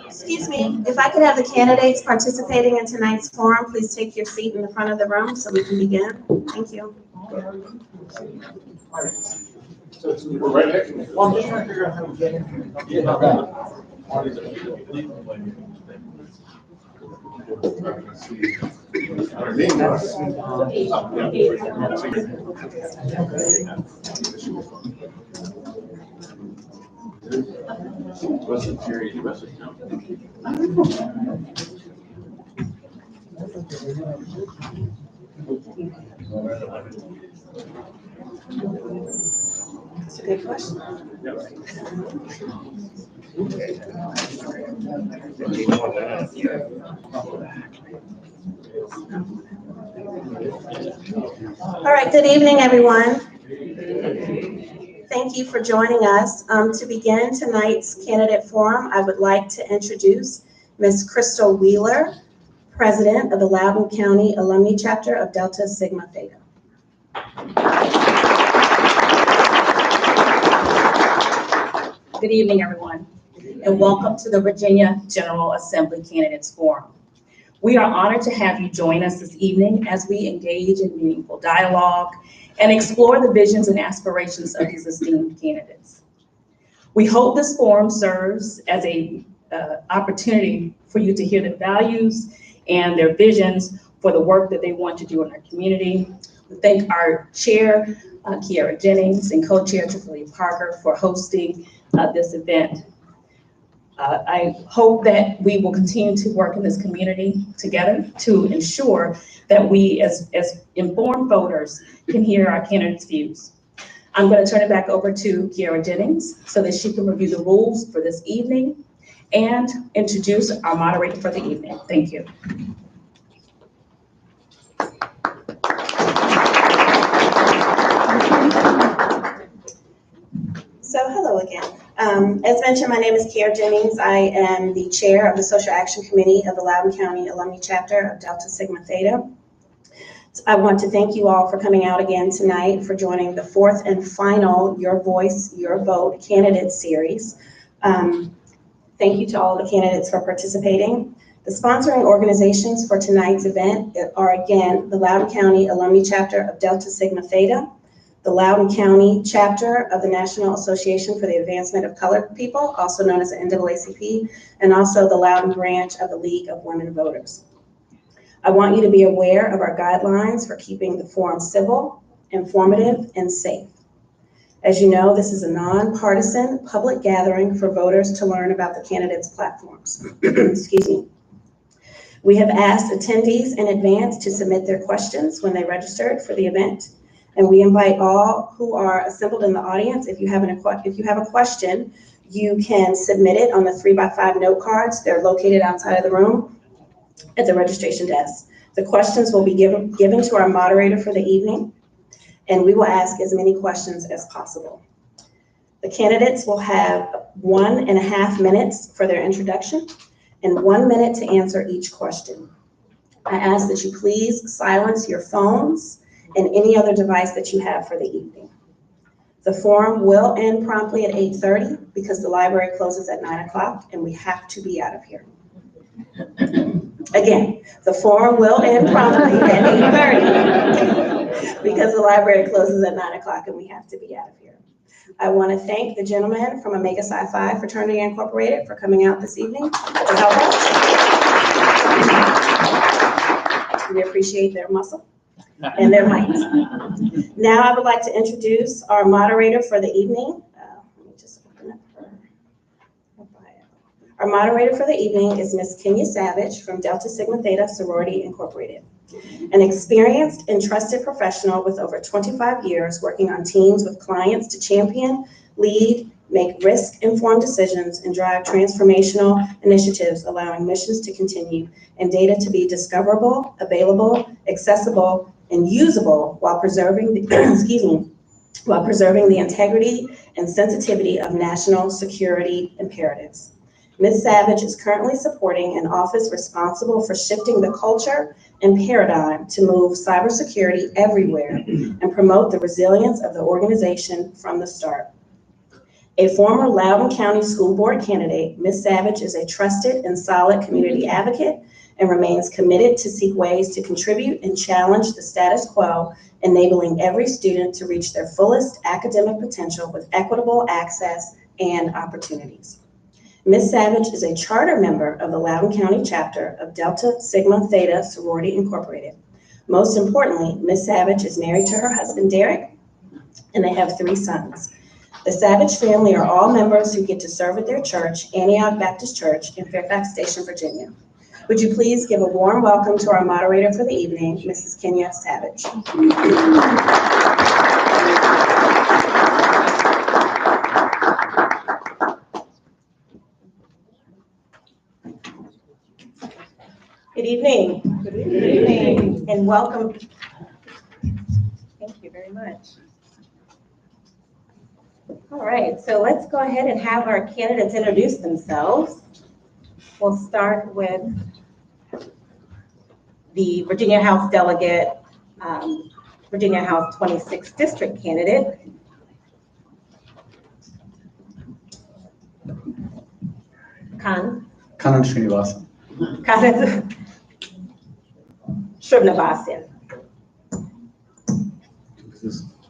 Excuse me, if I could have the candidates participating in tonight's forum, please take your seat in the front of the room so we can begin. Thank you. Right next to me. Well, I'm just trying to figure out how to get in here. That's a good question. All right, good evening, everyone. Thank you for joining us. To begin tonight's candidate forum, I would like to introduce Ms. Crystal Wheeler, President of the Loudoun County Alumni Chapter of Delta Sigma Theta. Good evening, everyone, and welcome to the Virginia General Assembly Candidates Forum. We are honored to have you join us this evening as we engage in meaningful dialogue and explore the visions and aspirations of these esteemed candidates. We hope this forum serves as an opportunity for you to hear their values and their visions for the work that they want to do in our community. We thank our chair, Kiara Jennings, and co-chair, Tripoli Parker, for hosting this event. I hope that we will continue to work in this community together to ensure that we, as informed voters, can hear our candidates' views. I'm going to turn it back over to Kiara Jennings so that she can review the rules for this evening and introduce our moderator for the evening. Thank you. So hello again. As mentioned, my name is Kiara Jennings. I am the chair of the Social Action Committee of the Loudoun County Alumni Chapter of Delta Sigma Theta. I want to thank you all for coming out again tonight for joining the fourth and final Your Voice, Your Vote candidate series. Thank you to all the candidates for participating. The sponsoring organizations for tonight's event are again the Loudoun County Alumni Chapter of Delta Sigma Theta, the Loudoun County Chapter of the National Association for the Advancement of Colored People, also known as the NAACP, and also the Loudoun branch of the League of Women Voters. I want you to be aware of our guidelines for keeping the forum civil, informative, and safe. As you know, this is a nonpartisan public gathering for voters to learn about the candidates' platforms. Excuse me. We have asked attendees in advance to submit their questions when they registered for the event. And we invite all who are assembled in the audience, if you have a question, you can submit it on the 3x5 note cards. They're located outside of the room at the registration desk. The questions will be given to our moderator for the evening, and we will ask as many questions as possible. The candidates will have 1.5 minutes for their introduction and 1 minute to answer each question. I ask that you please silence your phones and any other device that you have for the evening. The forum will end promptly at 8:30 because the library closes at 9 o'clock and we have to be out of here. Again, the forum will end promptly at 8:30 because the library closes at 9 o'clock and we have to be out of here. I want to thank the gentlemen from Omega Psi Phi Fraternity Incorporated for coming out this evening to help us. We appreciate their muscle and their might. Now I would like to introduce our moderator for the evening. Let me just open up her bio. Our moderator for the evening is Ms. Kenya Savage from Delta Sigma Theta Sorority Incorporated, an experienced and trusted professional with over 25 years working on teams with clients to champion, lead, make risk-informed decisions, and drive transformational initiatives, allowing missions to continue and data to be discoverable, available, accessible, and usable while preserving the, integrity and sensitivity of national security imperatives. Ms. Savage is currently supporting an office responsible for shifting the culture and paradigm to move cybersecurity everywhere and promote the resilience of the organization from the start. A former Loudoun County School Board candidate, Ms. Savage is a trusted and solid community advocate and remains committed to seek ways to contribute and challenge the status quo, enabling every student to reach their fullest academic potential with equitable access and opportunities. Ms. Savage is a charter member of the Loudoun County chapter of Delta Sigma Theta Sorority Incorporated. Most importantly, Ms. Savage is married to her husband, Derek, and they have 3 sons. The Savage family are all members who get to serve at their church, Antioch Baptist Church in Fairfax Station, Virginia. Would you please give a warm welcome to our moderator for the evening, Mrs. Kenya Savage. Good evening. Good evening. And welcome. Thank you very much. All right, so let's go ahead and have our candidates introduce themselves. We'll start with the Virginia House delegate, Virginia House 26th District candidate. Kanan Srinivasan. Srinivasan.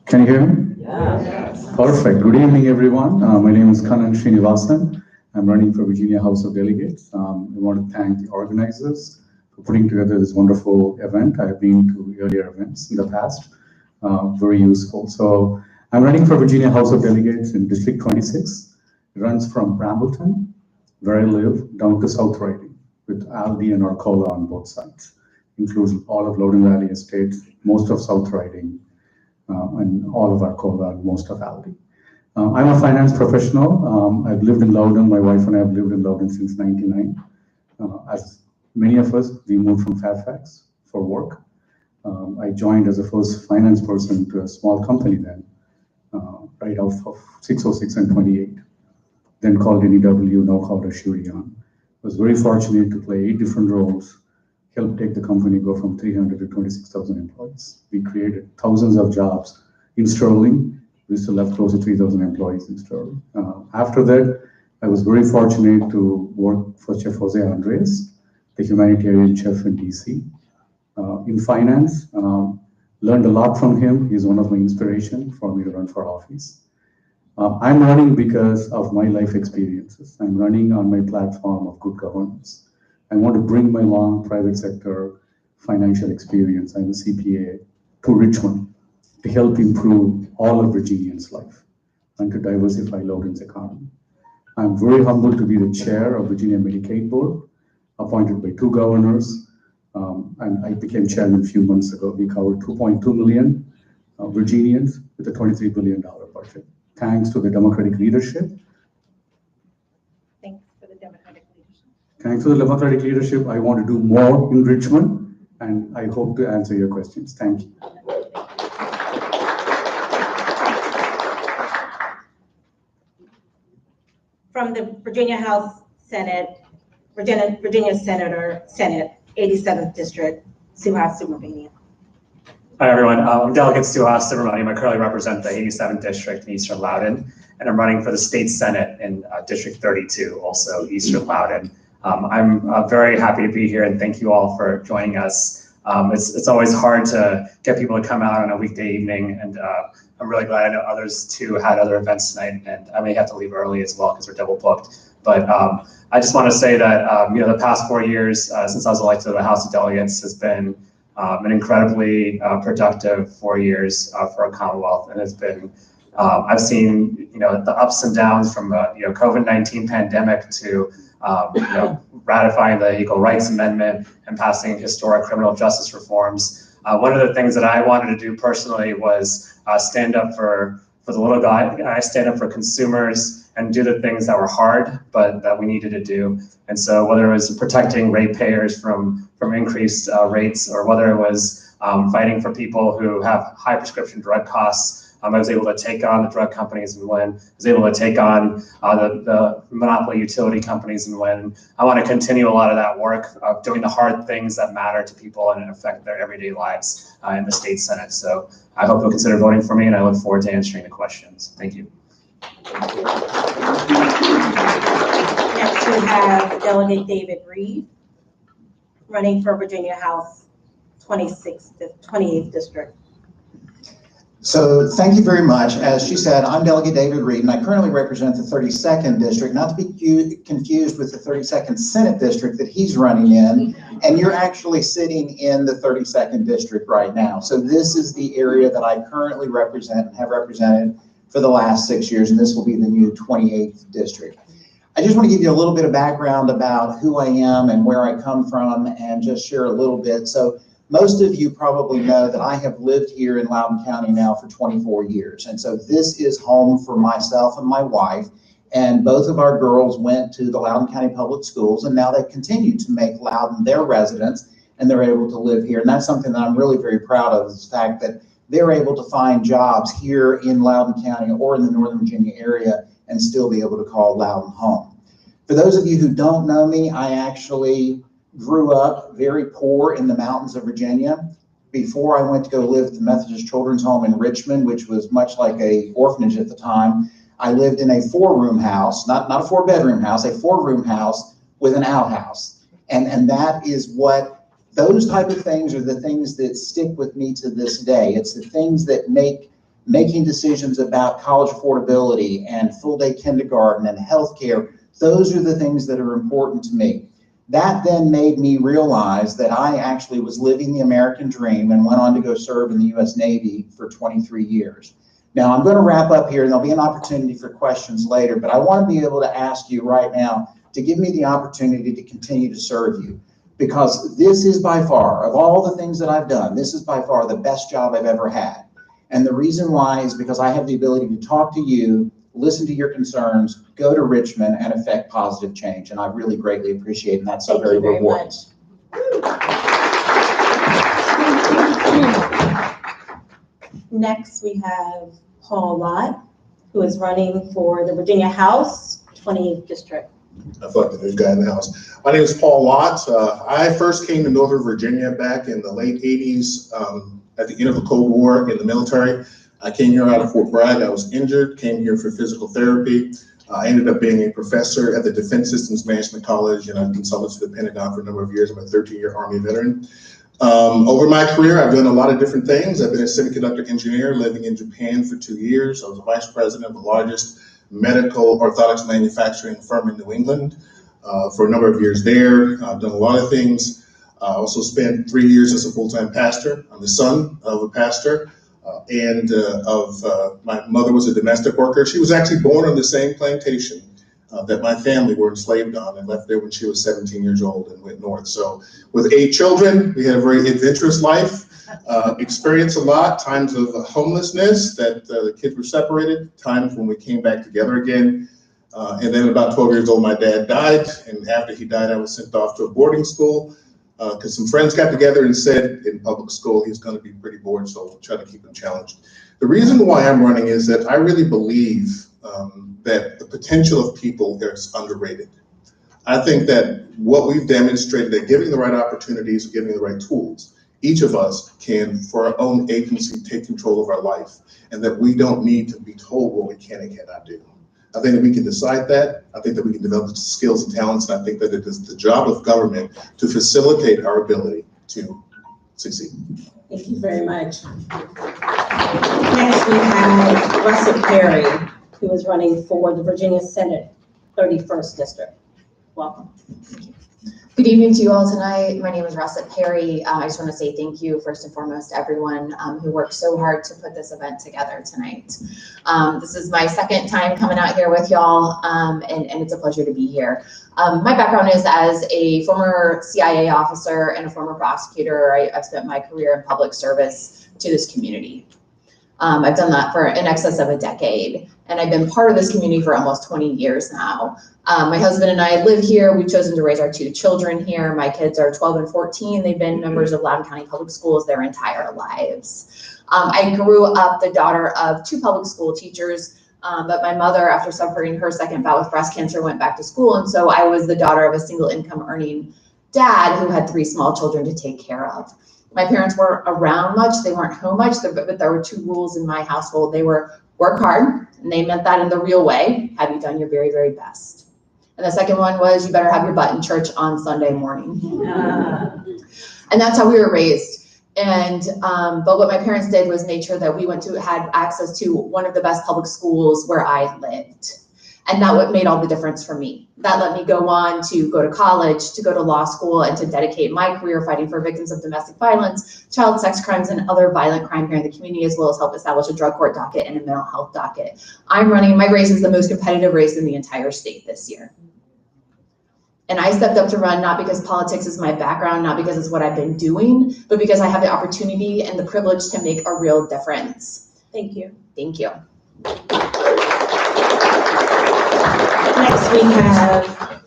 Can you hear me? Yes. Perfect. Good evening, everyone. My name is Kanan Srinivasan. I'm running for Virginia House of Delegates. I want to thank the organizers for putting together this wonderful event. I've been to earlier events in the past, very useful. So I'm running for Virginia House of Delegates in District 26. It runs from Brambleton, where I live, down to South Riding, with Aldi and Arcola on both sides. Includes all of Loudoun Valley Estates, most of South Riding, and all of Arcola and most of Aldi. I'm a finance professional. I've lived in Loudoun. My wife and I have lived in Loudoun since '99. As many of us, we moved from Fairfax for work. I joined as the first finance person to a small company then, right off of 606 and 28, then called NEW, now called Ashurian. I was very fortunate to play 8 different roles, helped take the company go from 300 to 26,000 employees. We created thousands of jobs in Sterling. We still have close to 3,000 employees in Sterling. After that, I was very fortunate to work for Chef Jose Andres, the humanitarian chef in DC. In finance, learned a lot from him. He's one of my inspiration for me to run for office. I'm running because of my life experiences. I'm running on my platform of good governance. I want to bring my long private sector financial experience. I'm a CPA to Richmond to help improve all of Virginians' life and to diversify Loudoun's economy. I'm very humbled to be the chair of Virginia Medicaid Board, appointed by 2 governors, and I became chairman a few months ago. We covered 2.2 million Virginians with a $23 billion budget. Thanks to the Democratic leadership. Thanks for the Democratic leadership. Thanks to the Democratic leadership, I want to do more in Richmond, and I hope to answer your questions. Thank you. From the Virginia House Senate, Virginia Senator, Senate, 87th District, Suhas Subramanian. Hi, everyone. I'm Delegate Suhas Subramanian. I currently represent the 87th District in Eastern Loudoun, and I'm running for the State Senate in District 32, also Eastern Loudoun. I'm very happy to be here, and thank you all for joining us. It's always hard to get people to come out on a weekday evening, and I'm really glad. I know others too had other events tonight, and I may have to leave early as well because we're double booked. But I just want to say that the past 4 years since I was elected to the House of Delegates has been an incredibly productive 4 years for our Commonwealth, and it's been I've seen the ups and downs from COVID-19 pandemic to ratifying the Equal Rights Amendment and passing historic criminal justice reforms. One of the things that I wanted to do personally was stand up for the little guy. I stand up for consumers and do the things that were hard, but that we needed to do. And so whether it was protecting ratepayers from increased rates, or whether it was fighting for people who have high prescription drug costs, I was able to take on the drug companies and win. I was able to take on the monopoly utility companies and win. I want to continue a lot of that work of doing the hard things that matter to people and affect their everyday lives in the state Senate. So I hope you'll consider voting for me, and I look forward to answering the questions. Thank you. Next, we have Delegate David Reed, running for Virginia House 28th District. So thank you very much. As she said, I'm Delegate David Reed, and I currently represent the 32nd District, not to be confused with the 32nd Senate District that he's running in. And you're actually sitting in the 32nd District right now. So this is the area that I currently represent and have represented for the last 6 years, and this will be the new 28th District. I just want to give you a little bit of background about who I am and where I come from and just share a little bit. So most of you probably know that I have lived here in Loudoun County now for 24 years. And so this is home for myself and my wife. And both of our girls went to the Loudoun County Public Schools, and now they continue to make Loudoun their residence, and they're able to live here. And that's something that I'm really very proud of, is the fact that they're able to find jobs here in Loudoun County or in the Northern Virginia area and still be able to call Loudoun home. For those of you who don't know me, I actually grew up very poor in the mountains of Virginia. Before I went to go live at the Methodist Children's Home in Richmond, which was much like an orphanage at the time, I lived in a 4-room house, not a 4-bedroom house, a 4-room house with an outhouse. And that is what, those type of things are the things that stick with me to this day. It's the things that making decisions about college affordability and full-day kindergarten and healthcare. Those are the things that are important to me. That then made me realize that I actually was living the American dream and went on to go serve in the U.S. Navy for 23 years. Now, I'm going to wrap up here, and there'll be an opportunity for questions later, but I want to be able to ask you right now to give me the opportunity to continue to serve you, because this is by far, of all the things that I've done, this is by far the best job I've ever had. And the reason why is because I have the ability to talk to you, listen to your concerns, go to Richmond, and affect positive change. And I really greatly appreciate it, and that's so very rewarding. Next, we have Paul Lott, who is running for the Virginia House 28th District. I thought the new guy in the house. My name is Paul Lott. I first came to Northern Virginia back in the late 80s at the end of the Cold War in the military. I came here out of Fort Bragg. I was injured, came here for physical therapy. I ended up being a professor at the Defense Systems Management College, and I've consulted to the Pentagon for a number of years. I'm a 13-year Army veteran. Over my career, I've done a lot of different things. I've been a semiconductor engineer living in Japan for 2 years. I was a vice president of the largest medical orthotics manufacturing firm in New England for a number of years there. I've done a lot of things. I also spent 3 years as a full-time pastor. I'm the son of a pastor, my mother was a domestic worker. She was actually born on the same plantation that my family were enslaved on, and left there when she was 17 years old and went north. So with 8 children, we had a very adventurous life, experienced a lot, times of homelessness that the kids were separated, times when we came back together again. And then about 12 years old, my dad died. And after he died, I was sent off to a boarding school because some friends got together and said in public school, he's going to be pretty bored, so we'll try to keep him challenged. The reason why I'm running is that I really believe that the potential of people is underrated. I think that what we've demonstrated, that giving the right opportunities, giving the right tools, each of us can, for our own agency, take control of our life, and that we don't need to be told what we can and cannot do. I think that we can decide that. I think that we can develop the skills and talents, and I think that it is the job of government to facilitate our ability to succeed. Thank you very much. Next, we have Russell Perry, who is running for the Virginia Senate 31st District. Welcome. Good evening to you all tonight. My name is Russet Perry. I just want to say thank you first and foremost to everyone who worked so hard to put this event together tonight. This is my second time coming out here with y'all, and it's a pleasure to be here. My background is as a former CIA officer and a former prosecutor. I've spent my career in public service to this community. I've done that for in excess of a decade, and I've been part of this community for almost 20 years now. My husband and I live here. We've chosen to raise our 2 children here. My kids are 12 and 14. They've been members of Loudoun County Public Schools their entire lives. I grew up the daughter of 2 public school teachers, but my mother, after suffering her second bout with breast cancer, went back to school. And so I was the daughter of a single income earning dad who had 3 small children to take care of. My parents weren't around much. They weren't home much, but there were 2 rules in my household. They were work hard, and they meant that in the real way. Have you done your very, very best? And the second one was you better have your butt in church on Sunday morning. And that's how we were raised. And, but what my parents did was made sure that we had access to one of the best public schools where I lived. And that what made all the difference for me. That let me go on to go to college, to go to law school, and to dedicate my career fighting for victims of domestic violence, child sex crimes, and other violent crime here in the community, as well as help establish a drug court docket and a mental health docket. My race is the most competitive race in the entire state this year. And I stepped up to run not because politics is my background, not because it's what I've been doing, but because I have the opportunity and the privilege to make a real difference. Thank you. Thank you. Next, we have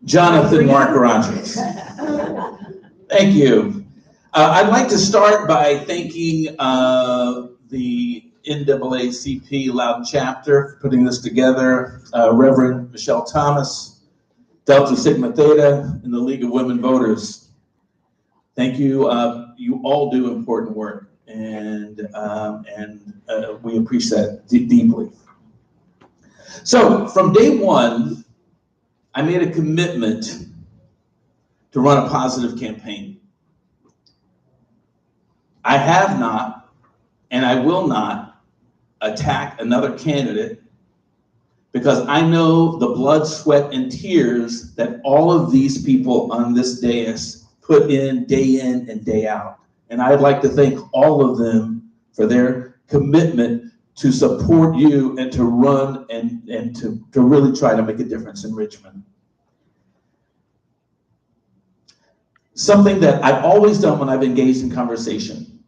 Jonathan Marcarantes. Thank you. I'd like to start by thanking the NAACP Loudoun chapter for putting this together, Reverend Michelle Thomas, Delta Sigma Theta, and the League of Women Voters. Thank you. You all do important work, and we appreciate that deeply. So from day one, I made a commitment to run a positive campaign. I have not, and I will not, attack another candidate because I know the blood, sweat, and tears that all of these people on this dais put in and day out. And I'd like to thank all of them for their commitment to support you and to run and to really try to make a difference in Richmond. Something that I've always done when I've engaged in conversation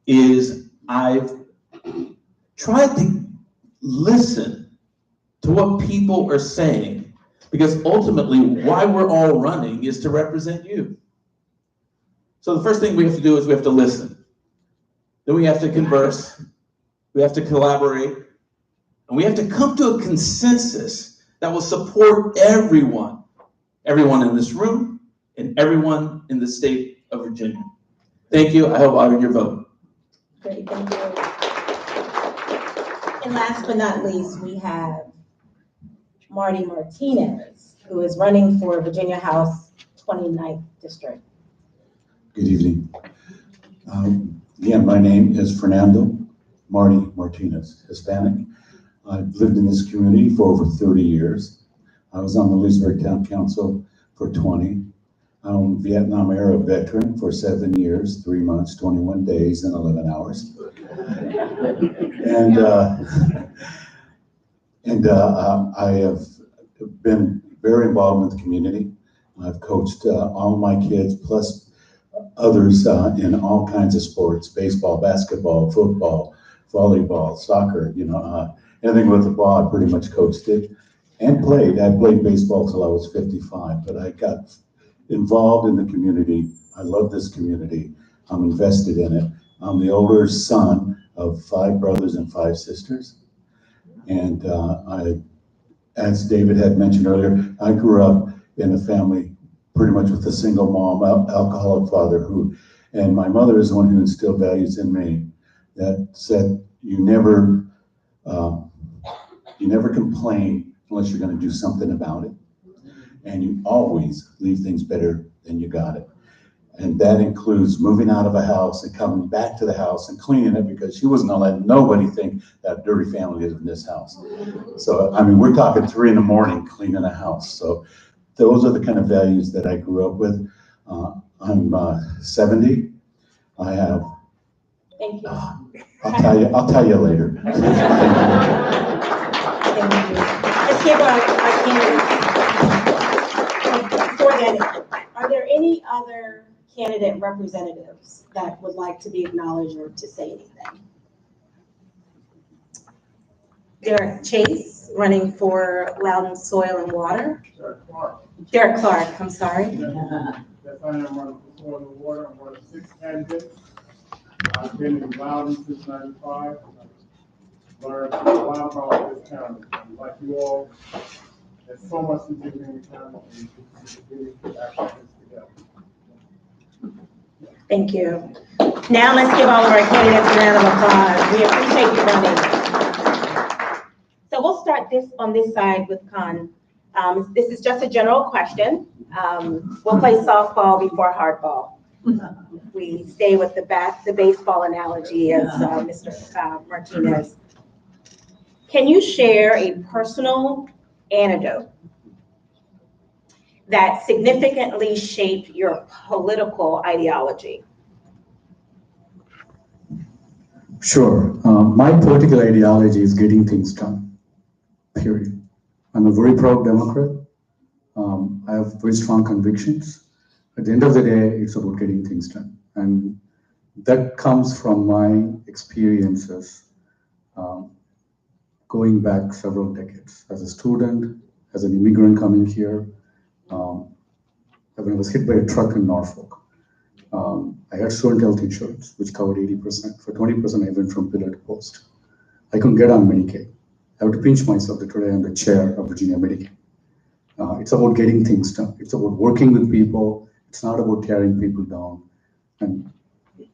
is I've tried to listen to what people are saying, because ultimately why we're all running is to represent you. So the first thing we have to do is we have to listen. Then we have to converse. We have to collaborate. And we have to come to a consensus that will support everyone in this room and everyone in the state of Virginia. Thank you. I hope I honor your vote. Great, thank you. And last but not least, we have Marty Martinez, who is running for Virginia House 29th District. Good evening. Again, my name is Fernando Marty Martinez, Hispanic. I've lived in this community for over 30 years. I was on the Leesburg Town Council for 20. I'm a Vietnam era veteran for 7 years, 3 months, 21 days, and 11 hours. I have been very involved with the community. I've coached all my kids, plus others in all kinds of sports: baseball, basketball, football, volleyball, soccer, anything with the ball. I pretty much coached it and played. I played baseball till I was 55, but I got involved in the community. I love this community. I'm invested in it. I'm the older son of 5 brothers and 5 sisters. And as David had mentioned earlier, I grew up in a family pretty much with a single mom, alcoholic father, and my mother is the one who instilled values in me that said, you never complain unless you're going to do something about it. And you always leave things better than you got it. And that includes moving out of a house and coming back to the house and cleaning it, because she wasn't gonna let nobody think that dirty family is in this house. So, I mean, we're talking 3 in the morning cleaning a house. So those are the kind of values that I grew up with. I'm 70. I have. Thank you. I'll tell you later. Thank you. Let's give our candidates. Before that, are there any other candidate representatives that would like to be acknowledged or to say anything? Derek Chase, running for Loudoun Soil and Water. Derek Clark, I'm sorry. Yes, I am running for Soil and Water. I'm one of 6 candidates. I've been in Loudoun since '95. Learned a lot about this county. Like you all, there's so much to do in the county, and it's really good activities together. Thank you. Now let's give all of our candidates a round of applause. We appreciate you running. So we'll start this on this side with Khan. This is just a general question. We'll play softball before hardball. We stay with the baseball analogy as Mr. Martinez. Can you share a personal anecdote that significantly shaped your political ideology? Sure. My political ideology is getting things done, period. I'm a very proud Democrat. I have very strong convictions. At the end of the day, it's about getting things done. And that comes from my experiences going back several decades. As a student, as an immigrant coming here, when I was hit by a truck in Norfolk, I had student health insurance, which covered 80%. For 20%, I went from pillar to post. I couldn't get on Medicaid. I have to pinch myself that today I'm the chair of Virginia Medicaid. It's about getting things done. It's about working with people. It's not about tearing people down. And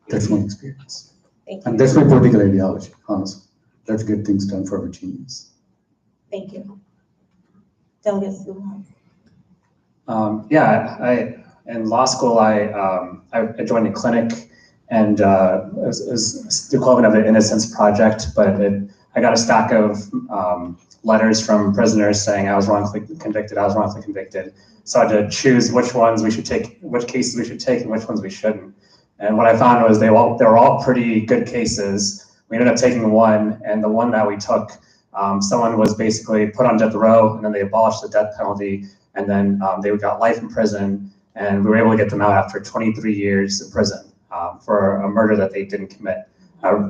that's my experience. Thank you. And that's my political ideology, honestly. Let's get things done for Virginians. Thank you. Delegate Loudoun. In law school, I joined a clinic, and it was the equivalent of an Innocence Project, but I got a stack of letters from prisoners saying I was wrongfully convicted. So I had to choose which ones we should take, which cases we should take, and which ones we shouldn't. And what I found was they were all pretty good cases. We ended up taking one, and the one that we took, someone was basically put on death row, and then they abolished the death penalty, and then they got life in prison, and we were able to get them out after 23 years in prison for a murder that they didn't commit,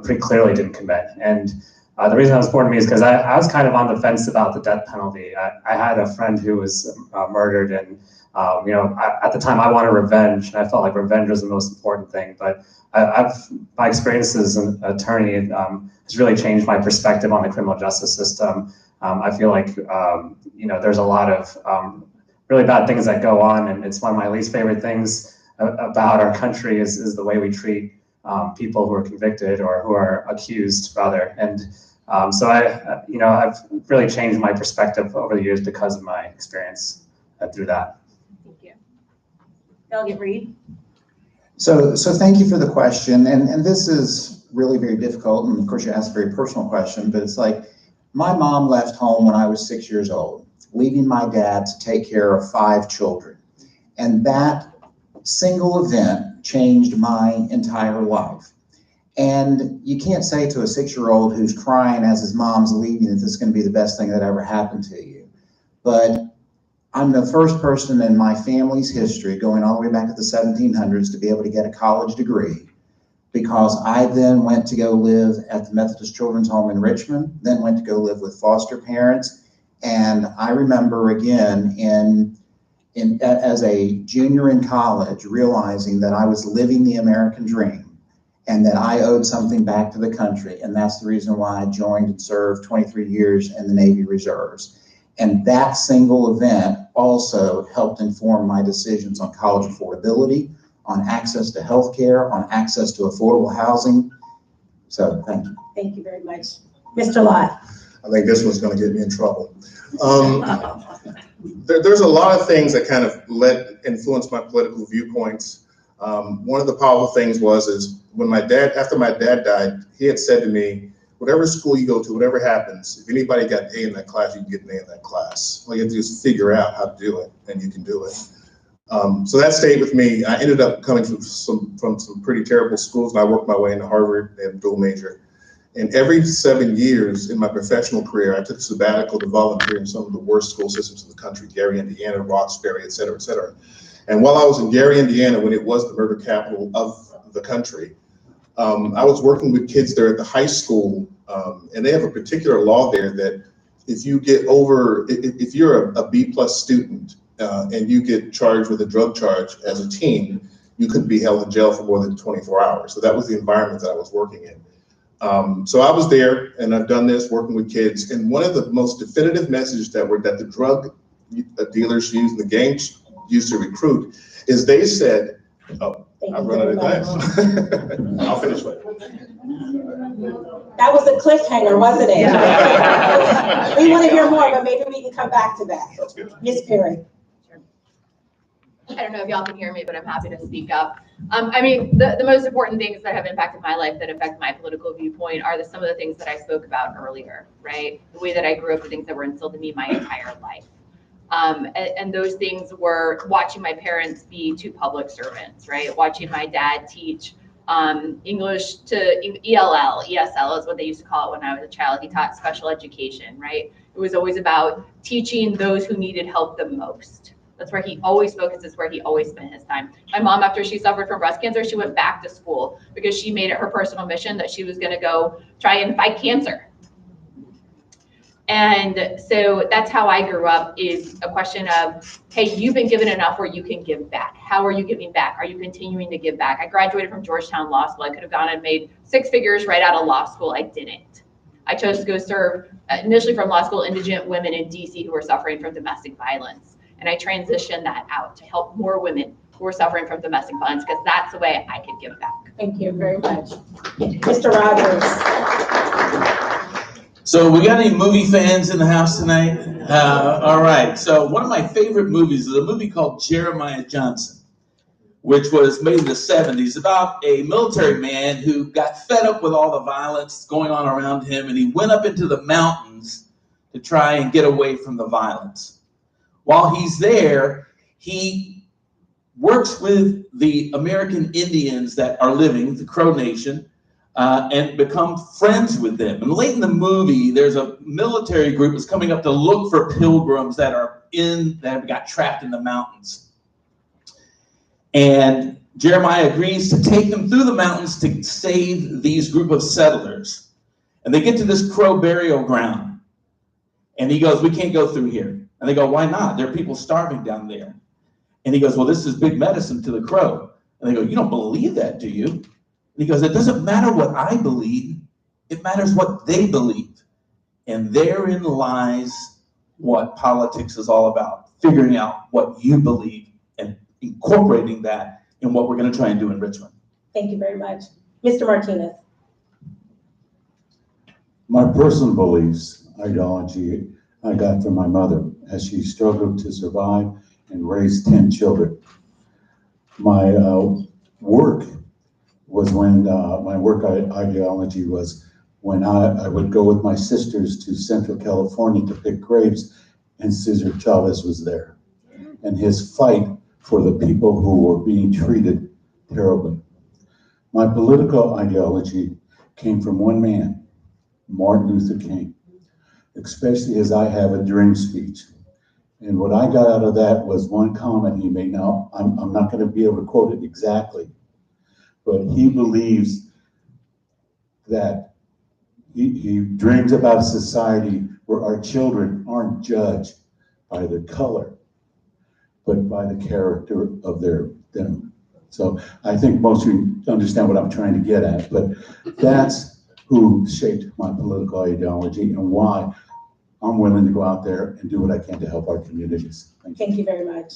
pretty clearly didn't commit. And the reason that was important to me is because I was kind of on the fence about the death penalty. I had a friend who was murdered, and at the time I wanted revenge, and I felt like revenge was the most important thing. But my experience as an attorney has really changed my perspective on the criminal justice system. I feel like there's a lot of really bad things that go on, and it's one of my least favorite things about our country is the way we treat people who are convicted or who are accused, rather. And so I've really changed my perspective over the years because of my experience through that. Thank you. Delegate Reed. So thank you for the question. And this is really very difficult. And of course, you asked a very personal question, but it's like my mom left home when I was 6 years old, leaving my dad to take care of 5 children. And that single event changed my entire life. And you can't say to a 6-year-old who's crying as his mom's leaving that this is going to be the best thing that ever happened to you. But I'm the first person in my family's history, going all the way back to the 1700s, to be able to get a college degree, because I then went to go live at the Methodist Children's Home in Richmond, then went to go live with foster parents. And I remember again as a junior in college, realizing that I was living the American dream and that I owed something back to the country. And that's the reason why I joined and served 23 years in the Navy Reserves. And that single event also helped inform my decisions on college affordability, on access to health care, on access to affordable housing. So thank you. Thank you very much. Mr. Lott. I think this one's going to get me in trouble. There's a lot of things that kind of influence my political viewpoints. One of the powerful things is when after my dad died, he had said to me, whatever school you go to, whatever happens, if anybody got an A in that class, you can get an A in that class. All you have to do is figure out how to do it, and you can do it. So that stayed with me. I ended up coming from some pretty terrible schools, and I worked my way into Harvard and dual major. And every 7 years in my professional career, I took a sabbatical to volunteer in some of the worst school systems in the country, Gary, Indiana, Roxbury, et cetera, et cetera. And while I was in Gary, Indiana, when it was the murder capital of the country, I was working with kids there at the high school, and they have a particular law there that if you're a B+ student and you get charged with a drug charge as a teen, you could be held in jail for more than 24 hours. So that was the environment that I was working in. So I was there, and I've done this working with kids. And one of the most definitive messages that the drug dealers use, the gangs used to recruit, is they said, oh, I've run out of time. I'll finish later. That was a cliffhanger, wasn't it? We want to hear more, but maybe we can come back to that. That's good. Ms. Perry. I don't know if y'all can hear me, but I'm happy to speak up. I mean, the most important things that have impacted my life, that affect my political viewpoint, are some of the things that I spoke about earlier, right? The way that I grew up, the things that were instilled in me my entire life. And those things were watching my parents be two public servants, right? Watching my dad teach English to ELL, ESL is what they used to call it when I was a child. He taught special education, right? It was always about teaching those who needed help the most. That's where he always focused, is where he always spent his time. My mom, after she suffered from breast cancer, she went back to school because she made it her personal mission that she was going to go try and fight cancer. And so that's how I grew up, is a question of, hey, you've been given enough where you can give back. How are you giving back? Are you continuing to give back? I graduated from Georgetown Law School. I could have gone and made 6 figures right out of law school. I didn't. I chose to go serve initially from law school indigent women in DC who were suffering from domestic violence. And I transitioned that out to help more women who are suffering from domestic violence, because that's the way I could give back. Thank you very much. Mr. Rogers. So we got any movie fans in the house tonight? All right. So one of my favorite movies is a movie called Jeremiah Johnson, which was made in the 70s, about a military man who got fed up with all the violence going on around him, and he went up into the mountains to try and get away from the violence. While he's there, he works with the American Indians that are living, the Crow Nation, and become friends with them. And late in the movie, there's a military group that's coming up to look for pilgrims that have got trapped in the mountains. And Jeremiah agrees to take them through the mountains to save these group of settlers. And they get to this Crow burial ground. And he goes, we can't go through here. And they go, why not? There are people starving down there. And he goes, well, this is big medicine to the Crow. And they go, you don't believe that, do you? And he goes, it doesn't matter what I believe. It matters what they believe. And therein lies what politics is all about, figuring out what you believe and incorporating that in what we're going to try and do in Richmond. Thank you very much. Mr. Martinez. My personal beliefs, ideology, I got from my mother as she struggled to survive and raise 10 children. My work was when, my work ideology was when I would go with my sisters to Central California to pick grapes, and Cesar Chavez was there. And his fight for the people who were being treated terribly. My political ideology came from one man, Martin Luther King, especially as I have a dream speech. And what I got out of that was one comment he made. Now, I'm not going to be able to quote it exactly, but he believes that he dreams about a society where our children aren't judged by their color, but by the character of them. So I think most of you understand what I'm trying to get at, but that's who shaped my political ideology and why I'm willing to go out there and do what I can to help our communities. Thank you very much.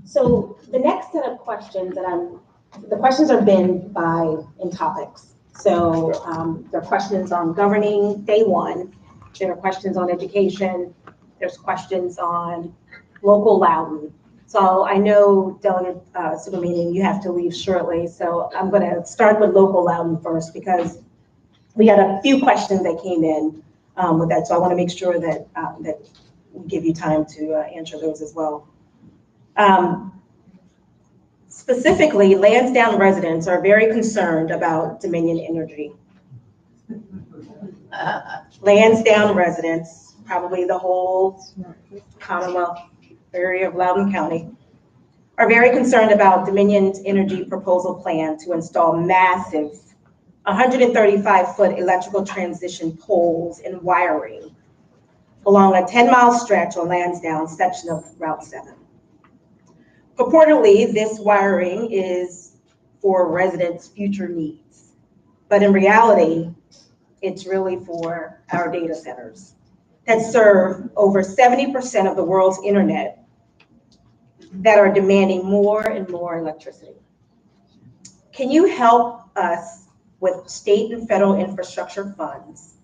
So the next set of questions the questions are bin in topics. So there are questions on governing day one. There are questions on education. There's questions on local Loudoun. So I know Delegate Subramanian, you have to leave shortly. So I'm going to start with local Loudoun first, because we had a few questions that came in with that. So I want to make sure that that we give you time to answer those as well. Specifically, Lansdowne residents are very concerned about Dominion Energy. Lansdowne residents, probably the whole Commonwealth area of Loudoun County, are very concerned about Dominion's energy proposal plan to install massive 135-foot electrical transition poles and wiring along a 10-mile stretch on Lansdowne section of Route 7. Purportedly, this wiring is for residents' future needs, but in reality, it's really for our data centers that serve over 70% of the world's internet that are demanding more and more electricity. Can you help us with state and federal infrastructure funds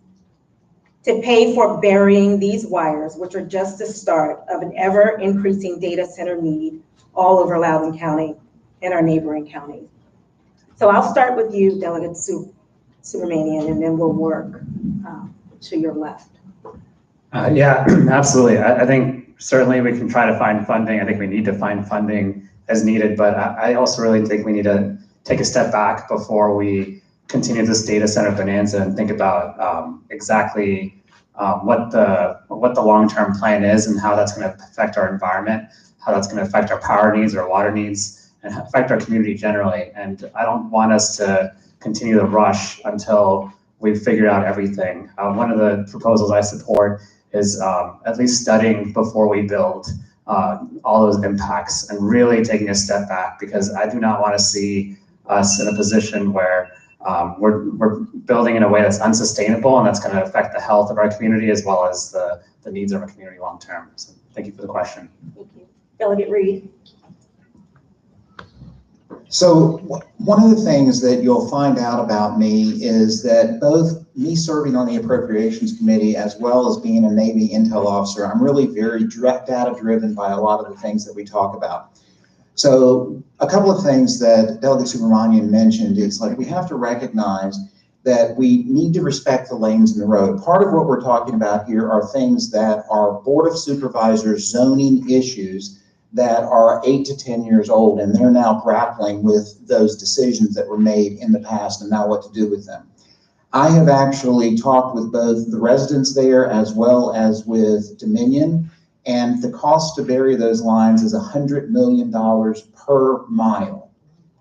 to pay for burying these wires, which are just the start of an ever-increasing data center need all over Loudoun County and our neighboring counties? So I'll start with you, Delegate Subramanian, and then we'll work to your left. Yeah, absolutely. I think certainly we can try to find funding. I think we need to find funding as needed, but I also really think we need to take a step back before we continue this data center bonanza and think about exactly what the long-term plan is and how that's going to affect our environment, how that's going to affect our power needs, our water needs, and affect our community generally. And I don't want us to continue the rush until we've figured out everything. One of the proposals I support is at least studying before we build all those impacts and really taking a step back, because I do not want to see us in a position where we're building in a way that's unsustainable and that's going to affect the health of our community as well as the needs of our community long term. So thank you for the question. Thank you. Delegate Reed. So one of the things that you'll find out about me is that both me serving on the Appropriations Committee as well as being a Navy intel officer, I'm really very data driven by a lot of the things that we talk about. So a couple of things that Delegate Subramanian mentioned is like we have to recognize that we need to respect the lanes in the road. Part of what we're talking about here are things that are Board of Supervisors zoning issues that are 8 to 10 years old, and they're now grappling with those decisions that were made in the past and now what to do with them. I have actually talked with both the residents there as well as with Dominion, and the cost to bury those lines is $100 million per mile.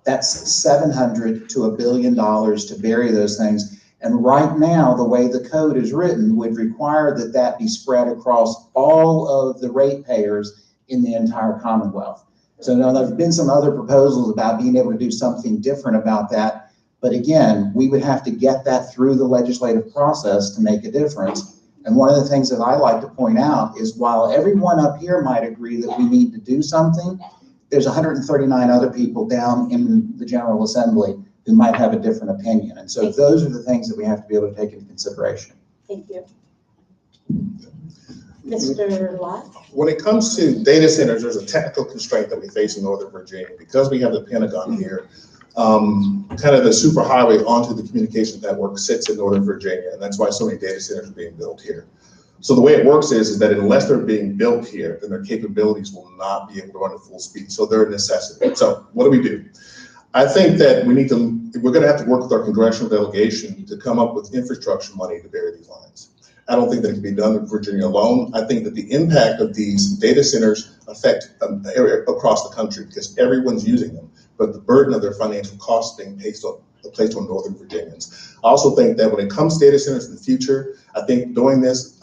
That's $700 to $1 billion to bury those things. And right now, the way the code is written would require that that be spread across all of the ratepayers in the entire Commonwealth. So now there's been some other proposals about being able to do something different about that. But again, we would have to get that through the legislative process to make a difference. And one of the things that I like to point out is while everyone up here might agree that we need to do something, there's 139 other people down in the General Assembly who might have a different opinion. And so those are the things that we have to be able to take into consideration. Thank you. Mr. Lott? When it comes to data centers, there's a technical constraint that we face in Northern Virginia. Because we have the Pentagon here, kind of the superhighway onto the communications network sits in Northern Virginia, and that's why so many data centers are being built here. So the way it works is that unless they're being built here, then their capabilities will not be able to run at full speed. So they're a necessity. So what do? I think that we're going to have to work with our congressional delegation to come up with infrastructure money to bury these lines. I don't think that it can be done in Virginia alone. I think that the impact of these data centers affect across the country because everyone's using them, but the burden of their financial costs being placed on Northern Virginians. I also think that when it comes to data centers in the future, I think doing this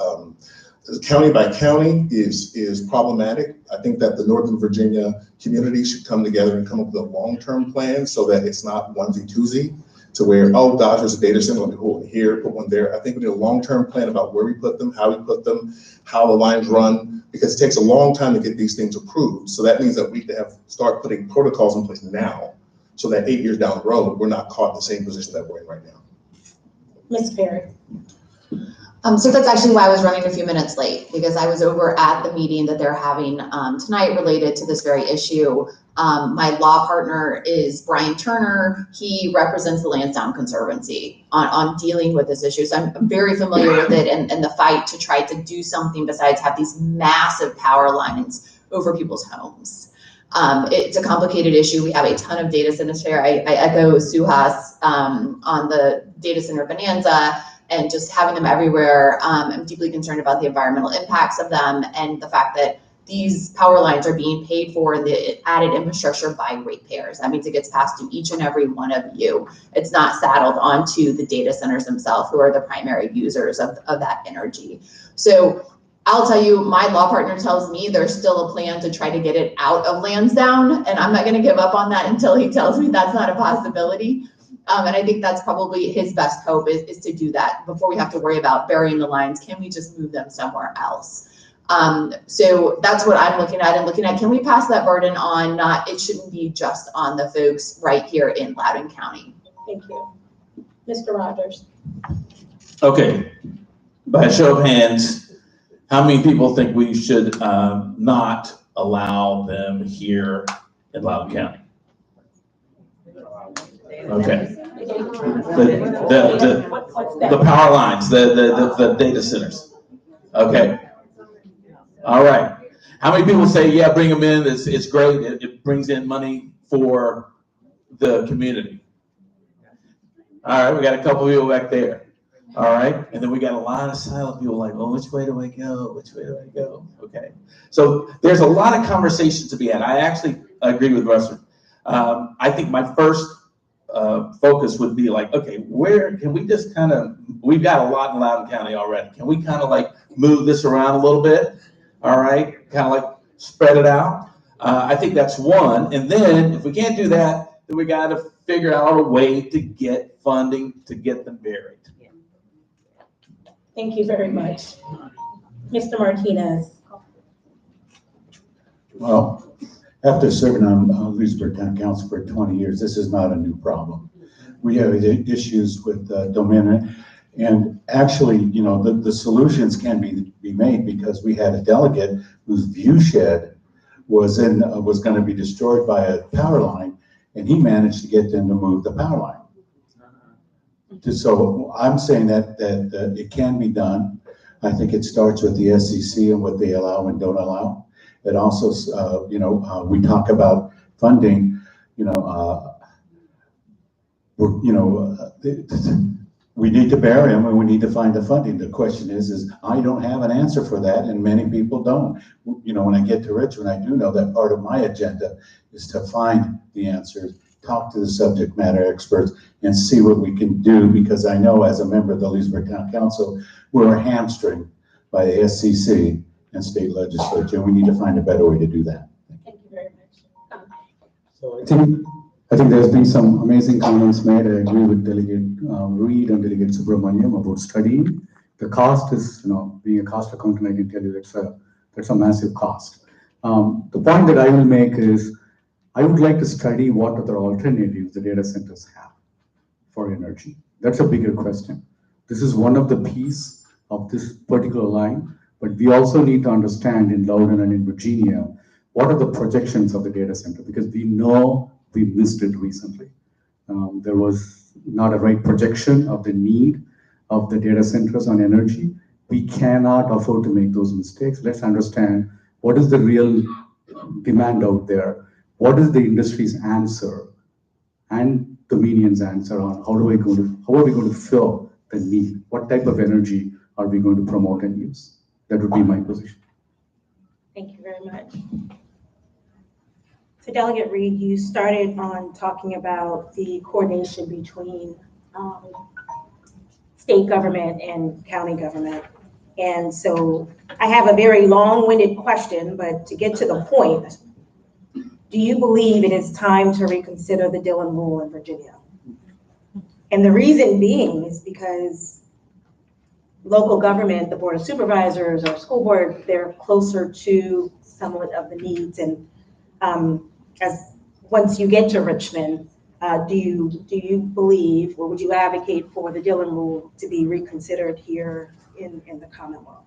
county by county is problematic. I think that the Northern Virginia community should come together and come up with a long-term plan so that it's not onesie-twosie to where, oh gosh, there's a data center, let me put one here, put one there. I think we need a long-term plan about where we put them, how we put them, how the lines run, because it takes a long time to get these things approved. So that means that we have to start putting protocols in place now so that 8 years down the road, we're not caught in the same position that we're in right now. Ms. Perry? So that's actually why I was running a few minutes late, because I was over at the meeting that they're having tonight related to this very issue. My law partner is Brian Turner. He represents the Lansdowne Conservancy on dealing with this issue. So I'm very familiar with it and the fight to try to do something besides have these massive power lines over people's homes. It's a complicated issue. We have a ton of data centers here. I echo Suhas on the data center bonanza and just having them everywhere. I'm deeply concerned about the environmental impacts of them and the fact that these power lines are being paid for in the added infrastructure by ratepayers. That means it gets passed to each and every one of you. It's not saddled onto the data centers themselves, who are the primary users of that energy. So I'll tell you, my law partner tells me there's still a plan to try to get it out of Lansdowne, and I'm not gonna give up on that until he tells me that's not a possibility. And I think that's probably his best hope is to do that before we have to worry about burying the lines. Can we just move them somewhere else? So that's what I'm looking at, and looking at, can we pass that burden on? It shouldn't be just on the folks right here in Loudoun County. Thank you. Mr. Rogers? Okay, by a show of hands, how many people think we should not allow them here in Loudoun County? Okay. The power lines, the data centers. Okay. All right. How many people say, yeah, bring them in, it's great, it brings in money for the community? All right, we got a couple of people back there. All right, and then we got a lot of silent people like, well, which way do I go? Which way do I go? Okay, so there's a lot of conversation to be had. I actually agree with Russell. I think my first focus would be like, okay, where can we just kind of, we've got a lot in Loudoun County already. Can we kind of like move this around a little bit? All right, kind of like spread it out. I think that's one. And then if we can't do that, then we got to figure out a way to get funding to get them buried. Thank you very much. Mr. Martinez? Well, after serving on Leesburg Town Council for 20 years, this is not a new problem. We have issues with Dominion, and actually, you know, the solutions can be made because we had a delegate whose view shed was going to be destroyed by a power line, and he managed to get them to move the power line. So I'm saying that it can be done. I think it starts with the SEC and what they allow and don't allow. It also, we talk about funding, we need to bury them and we need to find the funding. The question is I don't have an answer for that, and many people don't. You know, when I get to Richmond, I do know that part of my agenda is to find the answers, talk to the subject matter experts, and see what we can do, because I know as a member of the Leesburg Town Council, we're hamstringed by the SCC and state legislature. We need to find a better way to do that. Thank you very much. So I think there's been some amazing comments made. I agree with Delegate Reed and Delegate Subramaniam about studying. The cost is, being a cost accountant, I can tell you that's a massive cost. The point that I will make is I would like to study what other alternatives the data centers have for energy. That's a bigger question. This is one of the pieces of this particular line, but we also need to understand in Loudoun and in Virginia, what are the projections of the data center? Because we know we missed it recently. There was not a right projection of the need of the data centers on energy. We cannot afford to make those mistakes. Let's understand what is the real demand out there. What is the industry's answer and Dominion's answer on how are we going to fill the need? What type of energy are we going to promote and use? That would be my position. Thank you very much. So Delegate Reed, you started on talking about the coordination between state government and county government. And so I have a very long-winded question, but to get to the point, do you believe it is time to reconsider the Dillon Rule in Virginia? And the reason being is because local government, the Board of Supervisors or school board, they're closer to somewhat of the needs. And as once you get to Richmond, do you believe, or would you advocate for the Dillon Rule to be reconsidered here in the Commonwealth?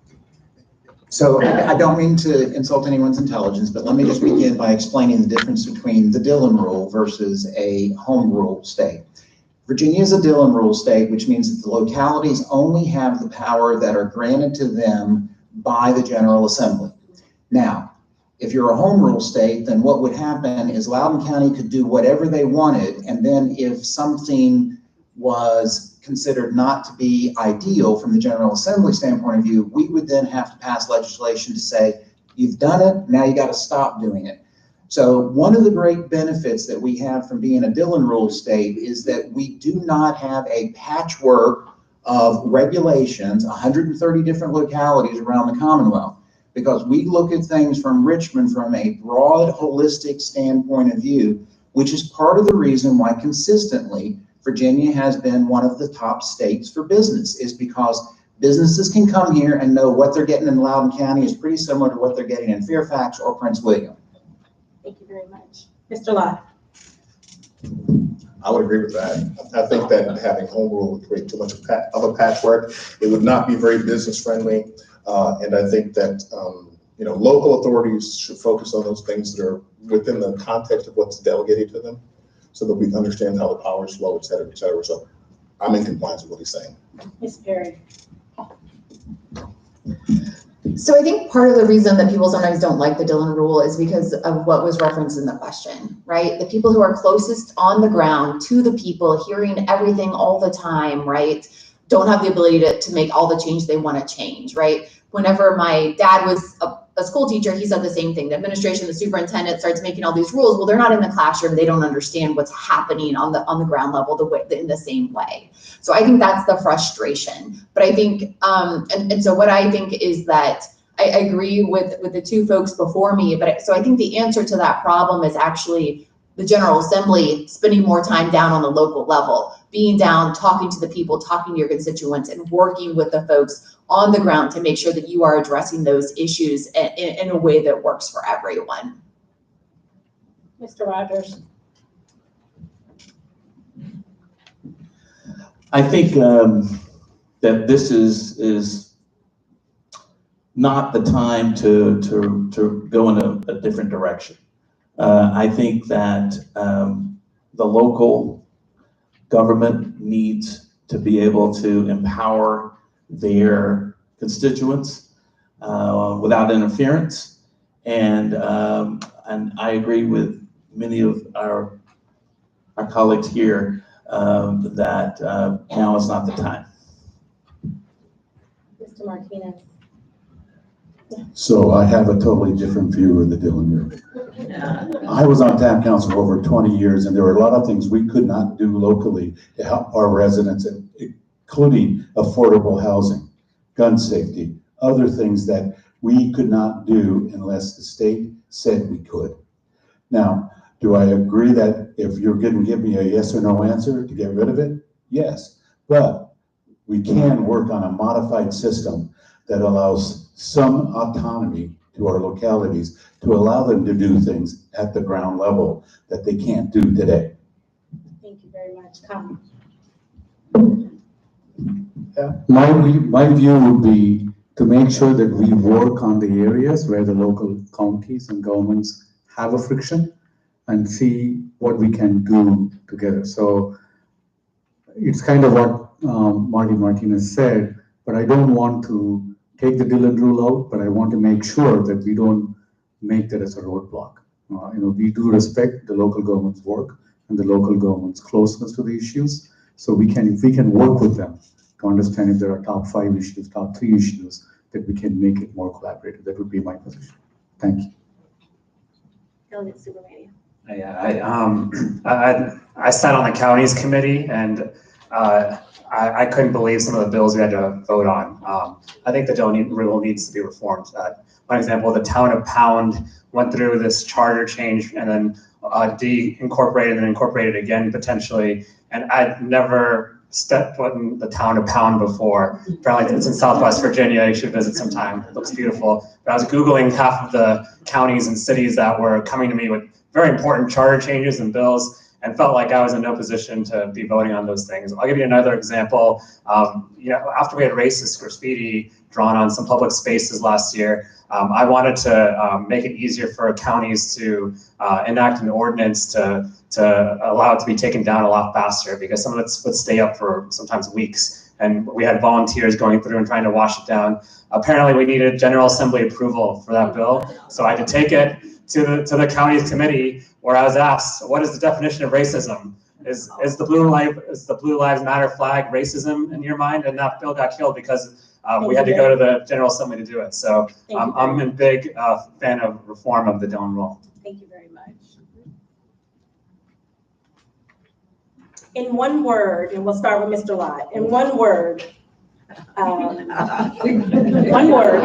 So I don't mean to insult anyone's intelligence, but let me just begin by explaining the difference between the Dillon Rule versus a home rule state. Virginia is a Dillon Rule state, which means that the localities only have the power that are granted to them by the General Assembly. Now, if you're a home rule state, then what would happen is Loudoun County could do whatever they wanted, and then if something was considered not to be ideal from the General Assembly standpoint of view, we would then have to pass legislation to say, you've done it, now you got to stop doing it. So one of the great benefits that we have from being a Dillon Rule state is that we do not have a patchwork of regulations, 130 different localities around the Commonwealth, because we look at things from Richmond from a broad, holistic standpoint of view, which is part of the reason why consistently Virginia has been one of the top states for business, is because businesses can come here and know what they're getting in Loudoun County is pretty similar to what they're getting in Fairfax or Prince William. Thank you very much. Mr. Lott. I would agree with that. I think that having home rule would create too much of a patchwork. It would not be very business friendly. And I think that, local authorities should focus on those things that are within the context of what's delegated to them, so that we understand how the powers flow, et cetera, et cetera. So I'm in compliance with what he's saying. Ms. Perry. So I think part of the reason that people sometimes don't like the Dillon rule is because of what was referenced in the question, right? The people who are closest on the ground to the people, hearing everything all the time, right, don't have the ability to make all the change they want to change, right? Whenever my dad was a school teacher, he said the same thing. The administration, the superintendent starts making all these rules. Well, they're not in the classroom. They don't understand what's happening on the ground level in the same way. So I think that's the frustration. But I think, and so what I think is that I agree with the two folks before me, so I think the answer to that problem is actually the General Assembly spending more time down on the local level, being down, talking to the people, talking to your constituents, and working with the folks on the ground to make sure that you are addressing those issues in a way that works for everyone. Mr. Rogers. I think that this is not the time to go in a different direction. I think that the local government needs to be able to empower their constituents without interference, and I agree with many of our colleagues here that now is not the time. Mr. Martinez. So I have a totally different view of the Dillon rule. I was on town council for over 20 years, and there were a lot of things we could not do locally to help our residents, including affordable housing, gun safety, other things that we could not do unless the state said we could. Now, do I agree that if you're going to give me a yes or no answer to get rid of it? Yes, but we can work on a modified system that allows some autonomy to our localities to allow them to do things at the ground level that they can't do today. Thank you very much. Come. My view would be to make sure that we work on the areas where the local counties and governments have a friction and see what we can do together. So it's kind of what Marty Martinez said, but I don't want to take the Dillon rule out, but I want to make sure that we don't make that as a roadblock. We do respect the local government's work and the local government's closeness to the issues. So if we can work with them to understand if there are top 5 issues, top 3 issues, that we can make it more collaborative. That would be my position. Thank you. Delegate Supermania. Yeah, I sat on the counties committee, and I couldn't believe some of the bills we had to vote on. I think the Dillon rule needs to be reformed. One example, the town of Pound went through this charter change and then de-incorporated and incorporated again potentially, and I'd never stepped foot in the town of Pound before. Apparently it's in Southwest Virginia. You should visit sometime. It looks beautiful. But I was Googling half of the counties and cities that were coming to me with very important charter changes and bills, and felt like I was in no position to be voting on those things. I'll give you another example. After we had racist graffiti drawn on some public spaces last year, I wanted to make it easier for counties to enact an ordinance to allow it to be taken down a lot faster, because some of it would stay up for sometimes weeks. And we had volunteers going through and trying to wash it down. Apparently we needed General Assembly approval for that bill. So I had to take it to the county's committee, where I was asked, what is the definition of racism? Is the Blue Lives Matter flag racism in your mind? And that bill got killed because we had to go to the General Assembly to do it. So I'm a big fan of reform of the Dillon rule. Thank you very much. In one word, and we'll start with Mr. Lott, in one word, one word.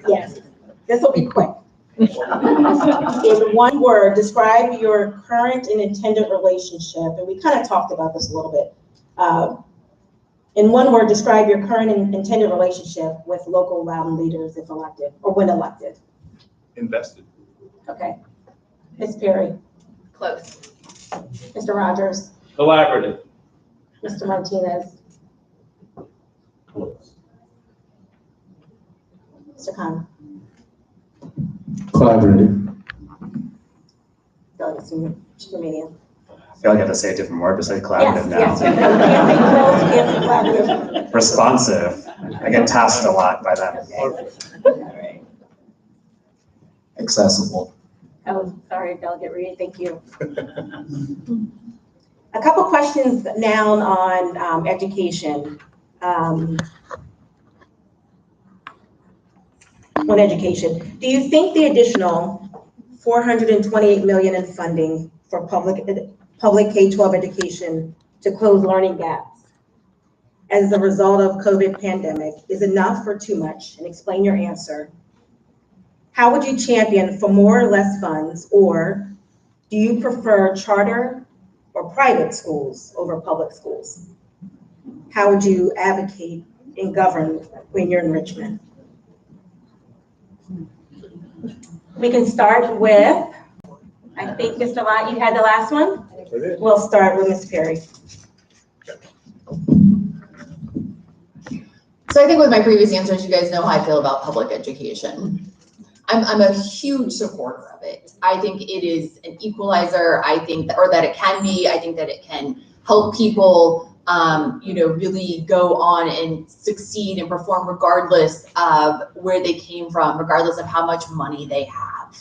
Yes, this will be quick. In one word, describe your current and intended relationship, and we kind of talked about this a little bit. In one word, describe your current and intended relationship with local Loudoun leaders if elected, or when elected. Invested. Okay. Ms. Perry, Close. Mr. Rogers, Collaborative. Mr. Martinez, Close. Mr. Khan. Collaborative. Delegate Sumedian. I feel like I have to say a different word besides collaborative now. Yes, yes. Can't say close, can't say collaborative. Responsive. I get tasked a lot by them. All right. Accessible. Oh, sorry, Delegate Reed, thank you. A couple questions now on education. On education, do you think the additional $428 million in funding for public K-12 education to close learning gaps as a result of COVID pandemic is enough or too much? And explain your answer. How would you champion for more or less funds, or do you prefer charter or private schools over public schools? How would you advocate and govern when you're in Richmond? We can start with, I think, Mr. Lott, you had the last one? We'll start with Ms. Perry. So I think with my previous answers, you guys know how I feel about public education. I'm a huge supporter of it. I think it is an equalizer. I think that, or that it can be. I think that it can help people, really go on and succeed and perform regardless of where they came from, regardless of how much money they have.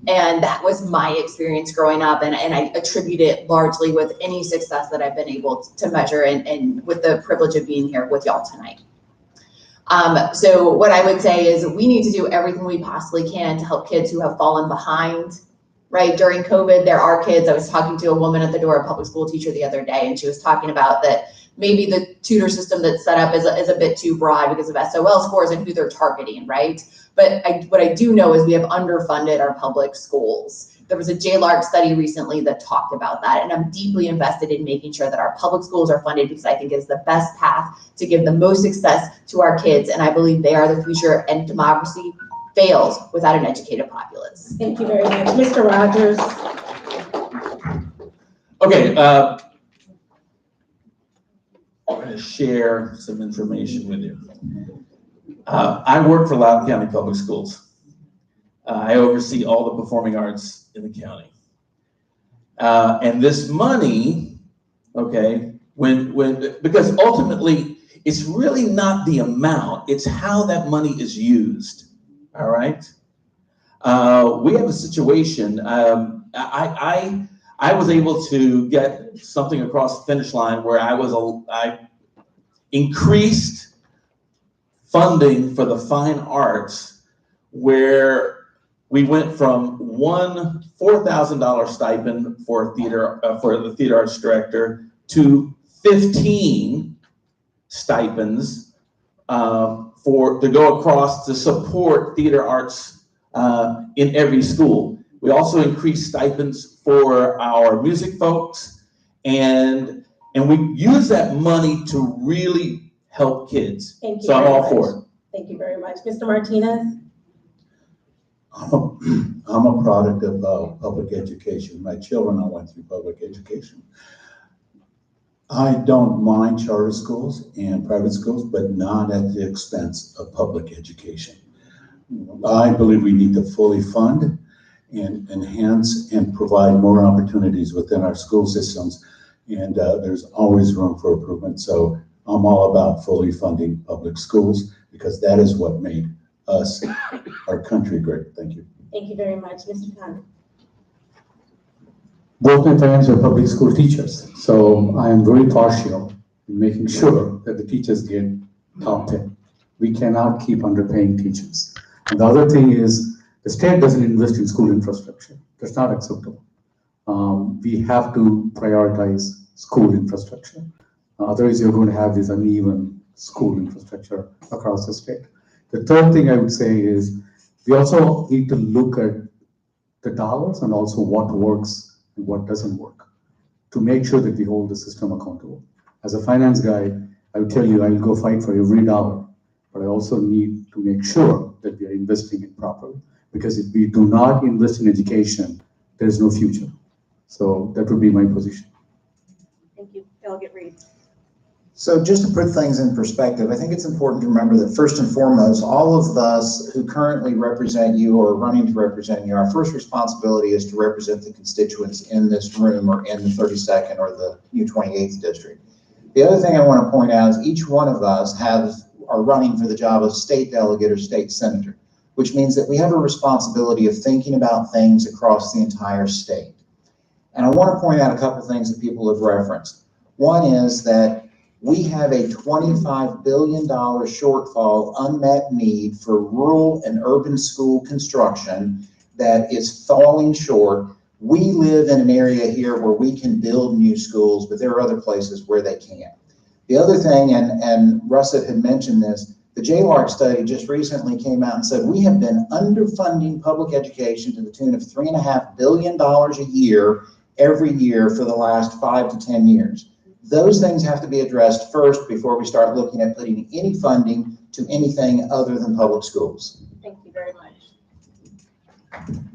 And that was my experience growing up, and I attribute it largely with any success that I've been able to measure, and with the privilege of being here with y'all tonight. So what I would say is we need to do everything we possibly can to help kids who have fallen behind, right? During COVID, there are kids, I was talking to a woman at the door, a public school teacher the other day, and she was talking about that maybe the tutor system that's set up is a bit too broad because of SOL scores and who they're targeting, right? But what I do know is we have underfunded our public schools. There was a JLARC study recently that talked about that, and I'm deeply invested in making sure that our public schools are funded because I think it's the best path to give the most success to our kids, and I believe they are the future, and democracy fails without an educated populace. Thank you very much. Mr. Rogers. Okay, I'm going to share some information with you. I work for Loudoun County Public Schools. I oversee all the performing arts in the county. And this money, okay, because ultimately it's really not the amount, it's how that money is used, all right? We have a situation, I was able to get something across the finish line where I increased funding for the fine arts, where we went from one $4,000 stipend for the theater arts director to 15 stipends to go across to support theater arts in every school. We also increased stipends for our music folks, and we use that money to really help kids. Thank you. So I'm all for it. Thank you very much. Mr. Martinez? I'm a product of public education. My children all went through public education. I don't mind charter schools and private schools, but not at the expense of public education. I believe we need to fully fund and enhance and provide more opportunities within our school systems. And there's always room for improvement. So I'm all about fully funding public schools because that is what made us, our country, great. Thank you. Thank you very much. Mr. Khan? Both my parents were public school teachers, so I am very partial in making sure that the teachers get top pay. We cannot keep underpaying teachers. And the other thing is, the state doesn't invest in school infrastructure. That's not acceptable. we have to prioritize school infrastructure. Otherwise, you're going to have this uneven school infrastructure across the state. The third thing I would say is we also need to look at the dollars and also what works and what doesn't work to make sure that we hold the system accountable. As a finance guy, I would tell you I will go fight for every dollar, but I also need to make sure that we are investing it properly. Because if we do not invest in education, there is no future. So that would be my position. Thank you. Delegate Reed. So just to put things in perspective, I think it's important to remember that first and foremost, all of us who currently represent you or are running to represent you, our first responsibility is to represent the constituents in this room or in the 32nd or the new 28th district. The other thing I want to point out is each one of us are running for the job of state delegate or state senator, which means that we have a responsibility of thinking about things across the entire state. And I want to point out a couple of things that people have referenced. One is that we have a $25 billion shortfall unmet need for rural and urban school construction that is falling short. We live in an area here where we can build new schools, but there are other places where they can't. The other thing, and Russet had mentioned this, the JLARC study just recently came out and said we have been underfunding public education to the tune of $3.5 billion a year every year for the last 5 to 10 years. Those things have to be addressed first before we start looking at putting any funding to anything other than public schools. Thank you very much.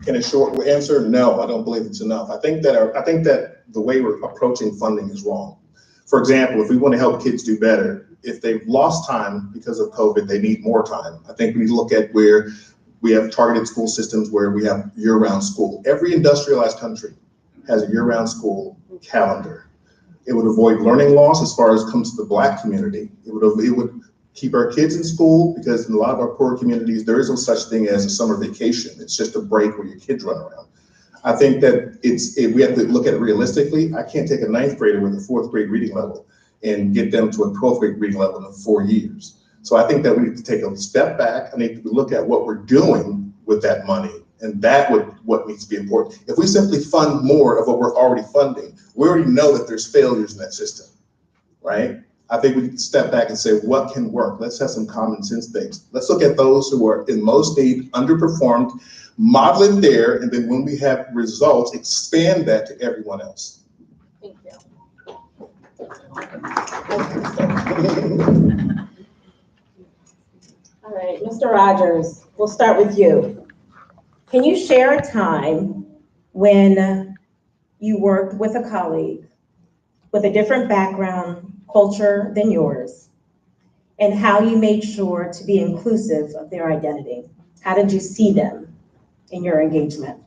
In a short answer, no, I don't believe it's enough. I think that the way we're approaching funding is wrong. For example, if we want to help kids do better, if they've lost time because of COVID, they need more time. I think we need to look at where we have targeted school systems where we have year-round school. Every industrialized country has a year-round school calendar. It would avoid learning loss as far as comes to the Black community. It would keep our kids in school, because in a lot of our poor communities, there is no such thing as a summer vacation. It's just a break where your kids run around. I think that we have to look at it realistically. I can't take a 9th grader with a 4th grade reading level and get them to a 12th grade reading level in 4 years. So I think that we need to take a step back. I need to look at what we're doing with that money. And what needs to be important. If we simply fund more of what we're already funding, we already know that there's failures in that system, right? I think we need to step back and say, what can work? Let's have some common sense things. Let's look at those who are in most need, underperformed, model it there, and then when we have results, expand that to everyone else. Thank you. All right, Mr. Rogers, we'll start with you. Can you share a time when you worked with a colleague with a different background, culture than yours, and how you made sure to be inclusive of their identity? How did you see them in your engagement?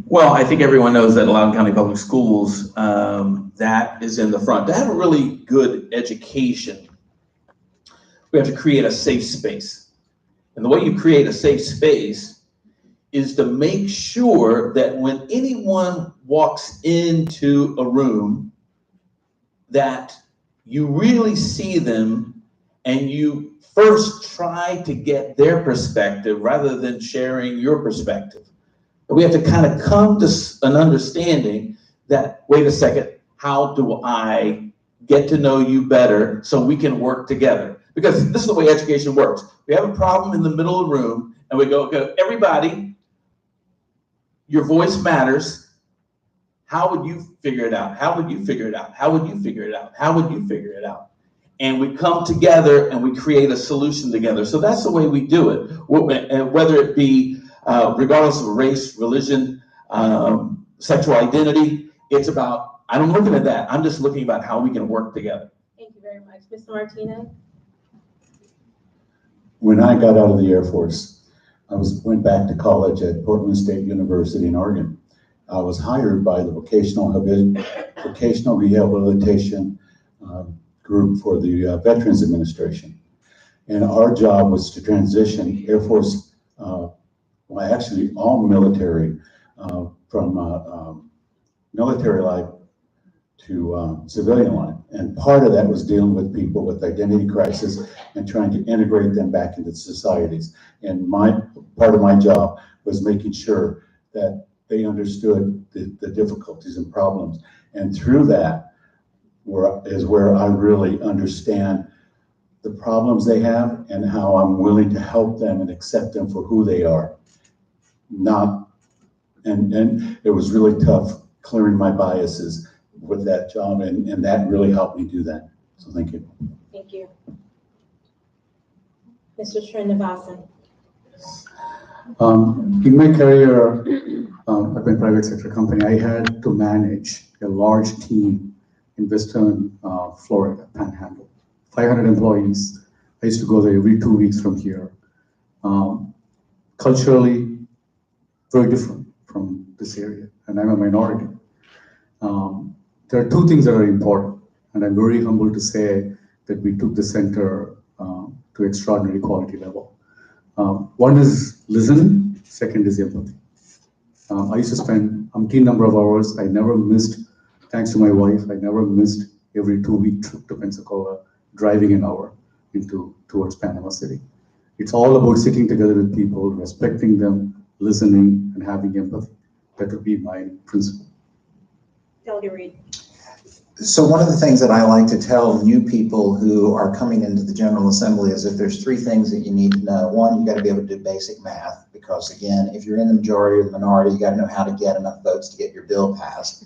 Well, I think everyone knows that Loudoun County Public Schools, that is in the front. To have a really good education, we have to create a safe space. And the way you create a safe space is to make sure that when anyone walks into a room, that you really see them and you first try to get their perspective rather than sharing your perspective. We have to kind of come to an understanding that, wait a second, how do I get to know you better so we can work together? Because this is the way education works. We have a problem in the middle of the room and we go, everybody, your voice matters. How would you figure it out? How would you figure it out? How would you figure it out? How would you figure it out? And we come together and we create a solution together. So that's the way we do it. And whether it be regardless of race, religion, sexual identity, it's about, I'm looking at that. I'm just looking about how we can work together. Thank you very much. Mr. Martinez? When I got out of the Air Force, went back to college at Portland State University in Oregon. I was hired by the vocational rehabilitation group for the Veterans Administration. And our job was to transition Air Force, well, actually all military, from military life to civilian life. And part of that was dealing with people with identity crisis and trying to integrate them back into societies. And part of my job was making sure that they understood the difficulties and problems. And through that is where I really understand the problems they have and how I'm willing to help them and accept them for who they are. And it was really tough clearing my biases with that job, and that really helped me do that. So thank you. Thank you. Mr. Srinivasan. In my career at my private sector company, I had to manage a large team in Western Florida, Panhandle, 500 employees. I used to go there every 2 weeks from here. Culturally, very different from this area, and I'm a minority. There are two things that are important, and I'm very humble to say that we took the center to extraordinary quality level. One is listening, second is empathy. I used to spend umpteen number of hours. I never missed, thanks to my wife, I never missed every 2-week trip to Pensacola, driving an hour towards Panama City. It's all about sitting together with people, respecting them, listening, and having empathy. That would be my principle. Delegate Reed. So one of the things that I like to tell new people who are coming into the General Assembly is if there's 3 things that you need to know. One, you got to be able to do basic math, because again, if you're in the majority or the minority, you got to know how to get enough votes to get your bill passed.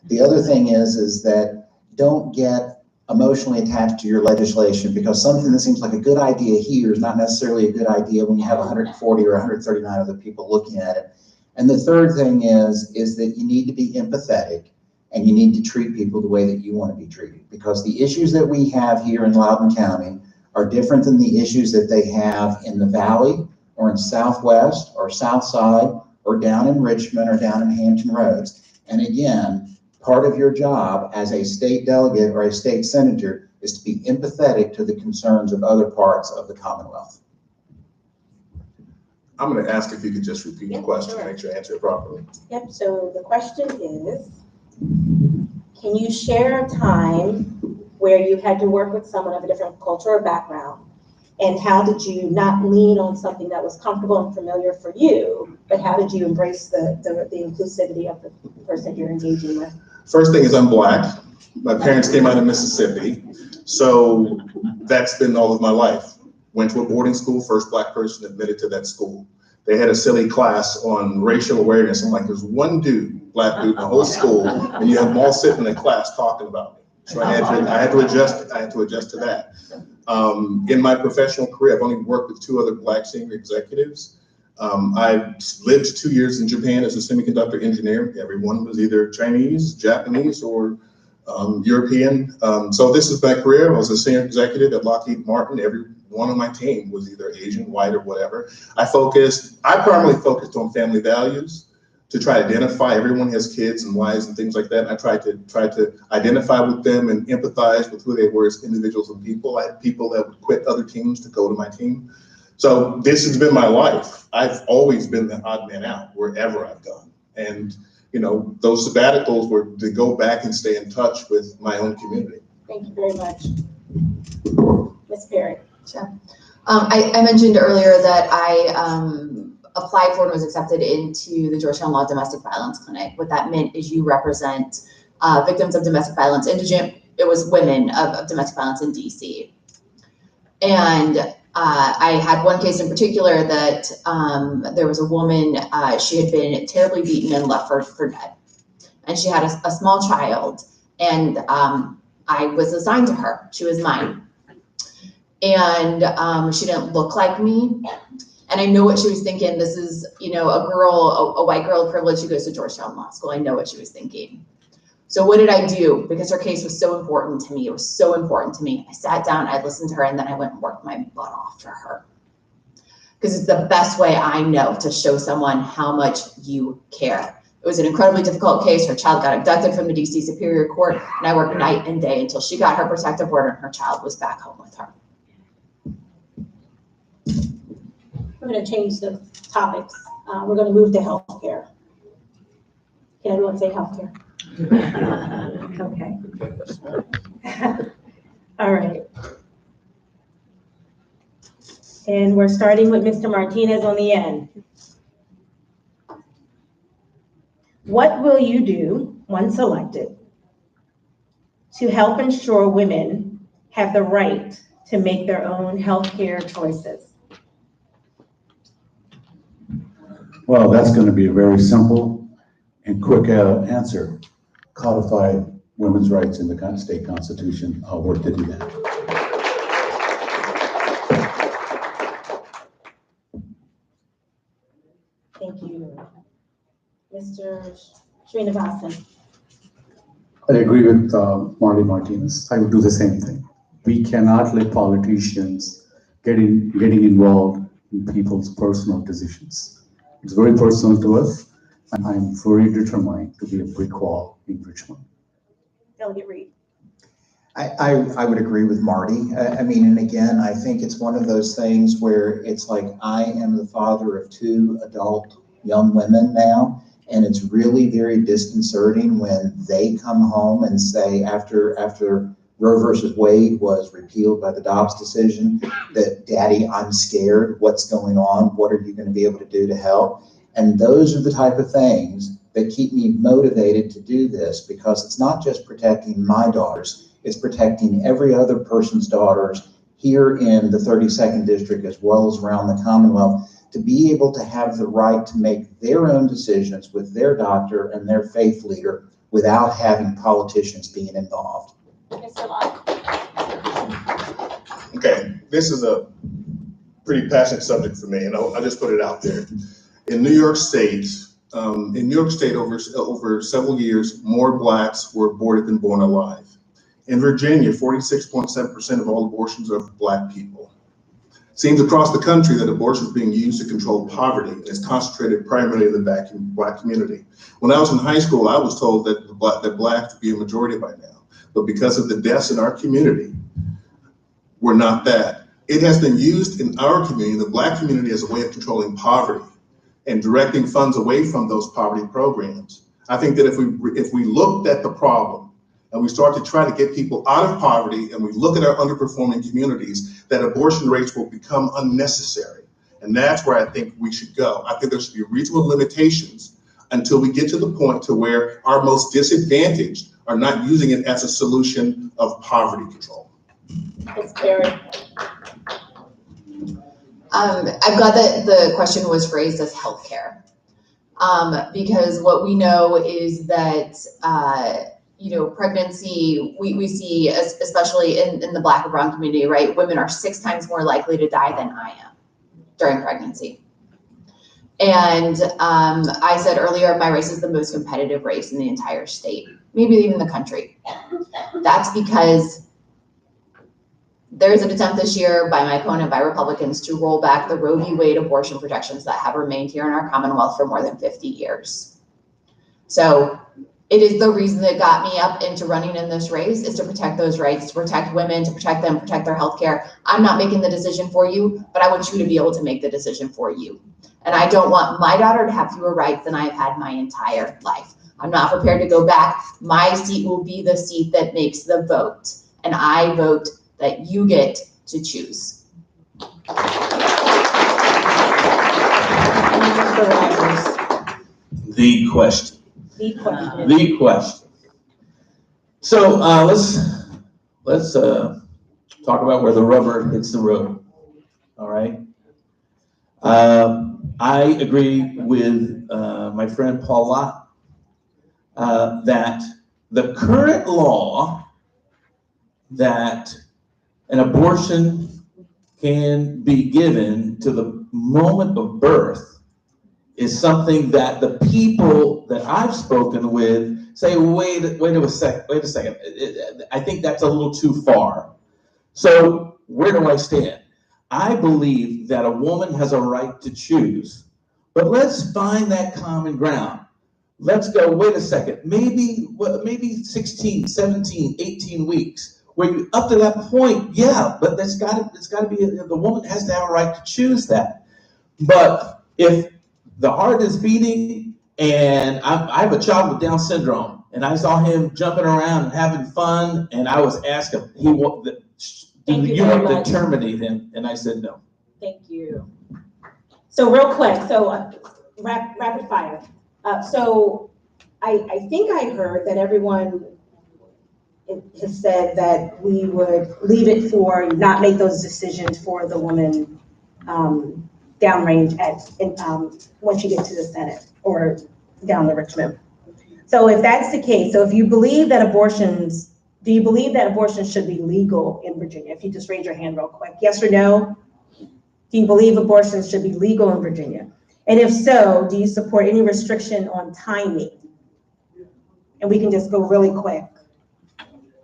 The other thing is that don't get emotionally attached to your legislation, because something that seems like a good idea here is not necessarily a good idea when you have 140 or 139 other people looking at it. And the third thing is that you need to be empathetic, and you need to treat people the way that you want to be treated, because the issues that we have here in Loudoun County are different than the issues that they have in the Valley or in Southwest or South Side or down in Richmond or down in Hampton Roads. And again, part of your job as a state delegate or a state senator is to be empathetic to the concerns of other parts of the Commonwealth. I'm going to ask if you could just repeat the question, sure. make sure I answer it properly. Yep, so the question is, can you share a time where you had to work with someone of a different culture or background? And how did you not lean on something that was comfortable and familiar for you, but how did you embrace the inclusivity of the person you're engaging with? First thing is I'm Black. My parents came out of Mississippi. So that's been all of my life. Went to a boarding school, first Black person admitted to that school. They had a silly class on racial awareness. I'm like, there's one dude, Black dude in the whole school, and you have them all sitting in class talking about me. So I had to adjust to that. In my professional career, I've only worked with 2 other Black senior executives. I lived 2 years in Japan as a semiconductor engineer. Everyone was either Chinese, Japanese, or European. So this is my career. I was a senior executive at Lockheed Martin. Every one on my team was either Asian, white, or whatever. I primarily focused on family values to try to identify. Everyone has kids and wives and things like that. And I tried to identify with them and empathize with who they were as individuals and people. I had people that would quit other teams to go to my team. So this has been my life. I've always been the odd man out wherever I've gone. And you know, those sabbaticals were to go back and stay in touch with my own community. Thank you very much. Ms. Perry. Sure. I mentioned earlier that I applied for and was accepted into the Georgetown Law Domestic Violence Clinic. What that meant is you represent victims of domestic violence, it was women of domestic violence in DC. And I had one case in particular that there was a woman, she had been terribly beaten and left for dead. And she had a small child, and I was assigned to her. She was mine. And she didn't look like me. And I know what she was thinking. This is, you know, a white girl of privilege who goes to Georgetown Law School. I know what she was thinking. So what did I do? Because her case was so important to me. It was so important to me. I sat down, I listened to her, and then I went and worked my butt off for her. Because it's the best way I know to show someone how much you care. It was an incredibly difficult case. Her child got abducted from the DC Superior Court, and I worked night and day until she got her protective order and her child was back home with her. We're going to change the topics. We're going to move to healthcare. Can everyone say healthcare? Okay. All right. And we're starting with Mr. Martinez on the end. What will you do, once elected, to help ensure women have the right to make their own healthcare choices? Well, that's going to be a very simple and quick answer. Codify women's rights in the state constitution. I'll work to do that. Thank you. Mr. Srinivasan. I agree with Marty Martinez. I would do the same thing. We cannot let politicians getting involved in people's personal decisions. It's very personal to us, and I'm very determined to be a brick wall in Richmond. Delegate Reed. I would agree with Marty. I mean, and again, I think it's one of those things where it's like, I am the father of 2 adult young women now, and it's really very disconcerting when they come home and say, after Roe versus Wade was repealed by the Dobbs decision, that, Daddy, I'm scared. What's going on? What are you going to be able to do to help? And those are the type of things that keep me motivated to do this, because it's not just protecting my daughters, it's protecting every other person's daughters here in the 32nd District as well as around the Commonwealth, to be able to have the right to make their own decisions with their doctor and their faith leader without having politicians being involved. Mr. Locke. Okay, this is a pretty passionate subject for me, and I'll just put it out there. In New York State, over several years, more Blacks were aborted than born alive. In Virginia, 46.7% of all abortions are for Black people. It seems across the country that abortion is being used to control poverty, and it's concentrated primarily in the Black community. When I was in high school, I was told that Blacks would be a majority by now, but because of the deaths in our community, we're not that. It has been used in our community, the Black community, as a way of controlling poverty and directing funds away from those poverty programs. I think that if we looked at the problem and we start to try to get people out of poverty and we look at our underperforming communities, that abortion rates will become unnecessary. And that's where I think we should go. I think there should be reasonable limitations until we get to the point to where our most disadvantaged are not using it as a solution of poverty control. Ms. Perry. I'm glad that the question was phrased as healthcare, because what we know is that pregnancy, we see, especially in the Black and Brown community, right? Women are 6 times more likely to die than I am during pregnancy. And I said earlier, my race is the most competitive race in the entire state, maybe even the country. That's because there's an attempt this year by my opponent, by Republicans, to roll back the Roe v. Wade abortion protections that have remained here in our Commonwealth for more than 50 years. So it is the reason that got me up into running in this race, is to protect those rights, to protect women, to protect them, protect their health care. I'm not making the decision for you, but I want you to be able to make the decision for you. And I don't want my daughter to have fewer rights than I have had my entire life. I'm not prepared to go back. My seat will be the seat that makes the vote. And I vote that you get to choose. The question. The question. So let's talk about where the rubber hits the road. All right. I agree with my friend Paul Lott that the current law that an abortion can be given to the moment of birth is something that the people that I've spoken with say, wait a second. I think that's a little too far. So where do I stand? I believe that a woman has a right to choose, but let's find that common ground. Let's go, wait a second, maybe 16, 17, 18 weeks. Where up to that point, yeah, but it's got to be, the woman has to have a right to choose that. But if the heart is beating, and I have a child with Down syndrome, and I saw him jumping around and having fun, and I was asking, do you want to terminate him? And I said no. Thank you. So real quick, rapid fire. So I think I heard that everyone has said that we would leave it for, not make those decisions for the woman downrange once you get to the Senate or down to Richmond. So if that's the case, so if you believe that do you believe that abortion should be legal in Virginia? If you just raise your hand real quick, yes or no? Do you believe abortions should be legal in Virginia? And if so, do you support any restriction on timing? And we can just go really quick.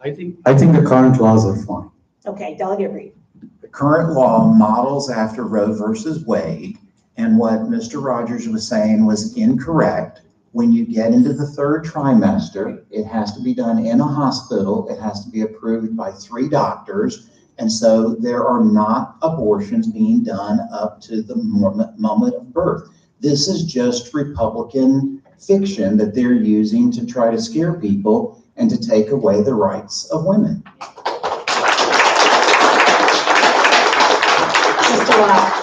I think the current laws are fine. Okay, Delegate Reed. The current law models after Roe versus Wade, and what Mr. Rogers was saying was incorrect. When you get into the third trimester, it has to be done in a hospital. It has to be approved by 3 doctors. And so there are not abortions being done up to the moment of birth. This is just Republican fiction that they're using to try to scare people and to take away the rights of women. Mr. Lott.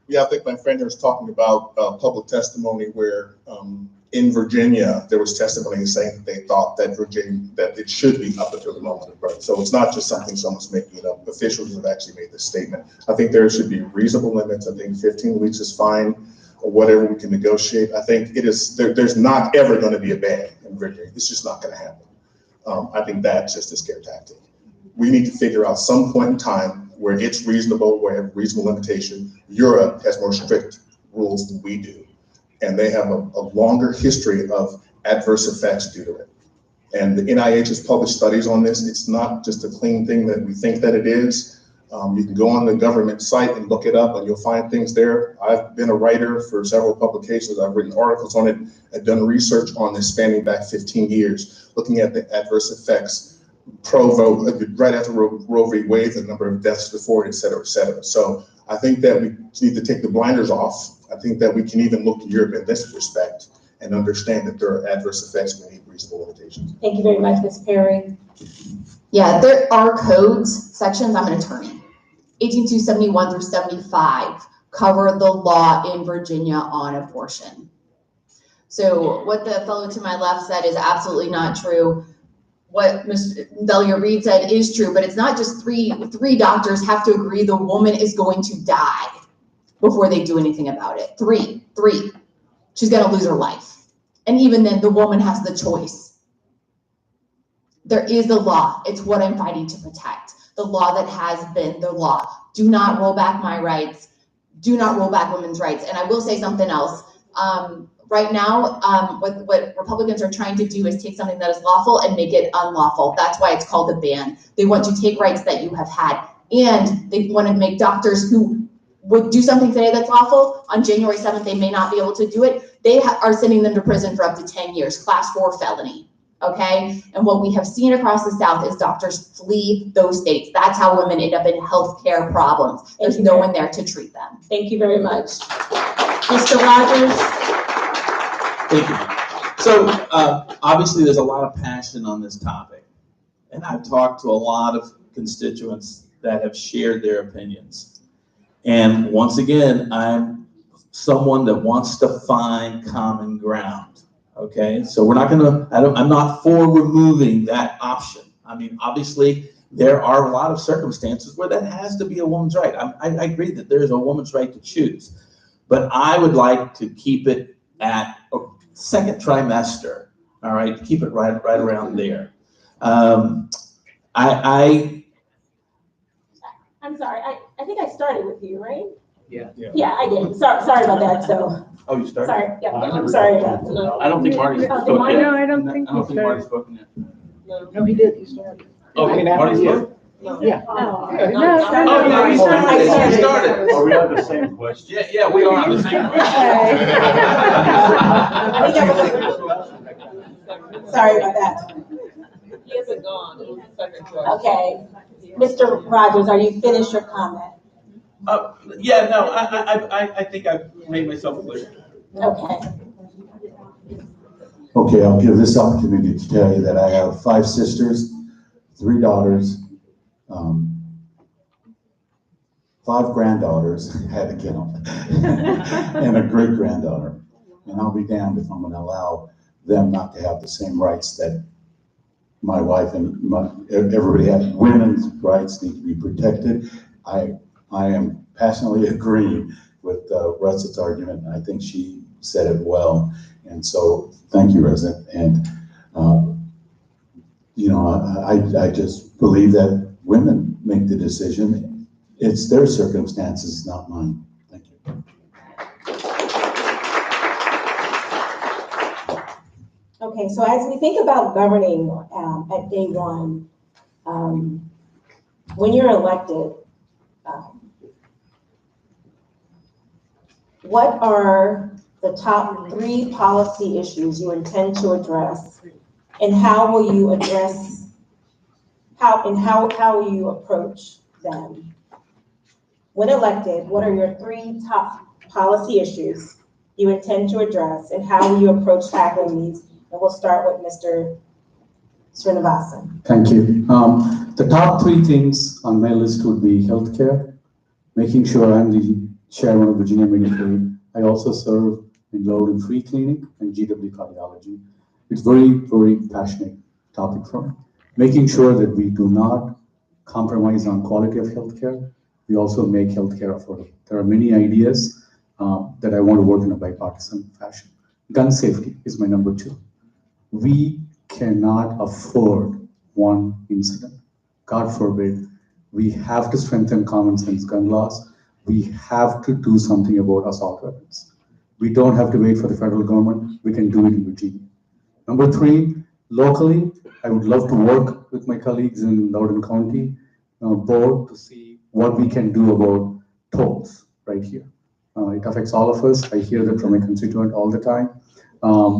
Yeah, I think my friend here was talking about public testimony where in Virginia, there was testimony saying that they thought that that it should be up until the moment of birth. So it's not just something someone's making it up. Officials have actually made this statement. I think there should be reasonable limits. I think 15 weeks is fine, or whatever we can negotiate. I think it is, there's not ever going to be a ban in Virginia. It's just not going to happen. I think that's just a scare tactic. We need to figure out some point in time where it's reasonable, where we have reasonable limitation. Europe has more strict rules than we do, and they have a longer history of adverse effects due to it. And the NIH has published studies on this. It's not just a clean thing that we think that it is. You can go on the government site and look it up, and you'll find things there. I've been a writer for several publications. I've written articles on it. I've done research on this spanning back 15 years, looking at the adverse effects right after Roe v. Wade, the number of deaths before it, et cetera, et cetera. So I think that we need to take the blinders off. I think that we can even look to Europe in this respect and understand that there are adverse effects and we need reasonable limitations. Thank you very much, Ms. Perry. Yeah, there are codes, sections, I'm an attorney. 18271 through 75 cover the law in Virginia on abortion. So what the fellow to my left said is absolutely not true. What Ms. Delia Reed said is true, but it's not just three doctors have to agree the woman is going to die before they do anything about it. Three. She's gonna lose her life. And even then, the woman has the choice. There is a law. It's what I'm fighting to protect. The law that has been the law. Do not roll back my rights. Do not roll back women's rights. And I will say something else. Right now, what Republicans are trying to do is take something that is lawful and make it unlawful. That's why it's called a ban. They want to take rights that you have had, and they want to make doctors who would do something today that's lawful, on January 7th, they may not be able to do it. They are sending them to prison for up to 10 years, class 4 felony, okay? And what we have seen across the South is doctors flee those states. That's how women end up in healthcare problems. There's no one there to treat them. Thank you very much. Mr. Rogers. Thank you. So obviously there's a lot of passion on this topic, and I've talked to a lot of constituents that have shared their opinions. And once again, I'm someone that wants to find common ground, okay? So we're not gonna, I'm not for removing that option. I mean, obviously there are a lot of circumstances where that has to be a woman's right. I agree that there is a woman's right to choose, but I would like to keep it at a second trimester, all right? Keep it right around there. I'm sorry, I think I started with you, right? Yeah. Yeah, I did. Sorry about that, so. Oh, you started? Sorry, yeah, I'm sorry. I don't think Marty's spoken yet. No, I don't think he Marty's started. spoken yet. No, he did, he started. Okay, Marty's spoken? Yeah. Oh, Oh, yeah, he started. Are we on the same question? Yeah, we are on the same question. Sorry about that. He hasn't gone. Okay. Mr. Rogers, are you finished your comment? Yeah, no, I think I've made myself clear. Okay. Okay, I'll give this opportunity to tell you that I have 5 sisters, 3 daughters, 5 granddaughters, had to count, and a great-granddaughter. And I'll be damned if I'm gonna allow them not to have the same rights that my wife and everybody has. Women's rights need to be protected. I am passionately agreeing with Russell's argument, and I think she said it well. And so, thank you, Russell. And I just believe that women make the decision. It's their circumstances, not mine. Thank you. Okay, so as we think about governing at day one, when you're elected, what are the top 3 policy issues you intend to address, and how will you address, how will you approach them? When elected, what are your 3 top policy issues you intend to address, and how will you approach tackling these? And we'll start with Mr. Srinivasan. Thank you. The top 3 things on my list would be healthcare, making sure I'm the chairman of Virginia Medicaid. I also serve in Loudoun Free Clinic and GW Cardiology. It's very, very passionate topic for me. Making sure that we do not compromise on quality of healthcare. We also make healthcare affordable. There are many ideas that I want to work in a bipartisan fashion. Gun safety is my number 2. We cannot afford one incident. God forbid. We have to strengthen common sense gun laws. We have to do something about assault weapons. We don't have to wait for the federal government. We can do it in Virginia. Number 3, locally, I would love to work with my colleagues in Loudoun County board to see what we can do about tolls right here. It affects all of us. I hear that from my constituent all the time.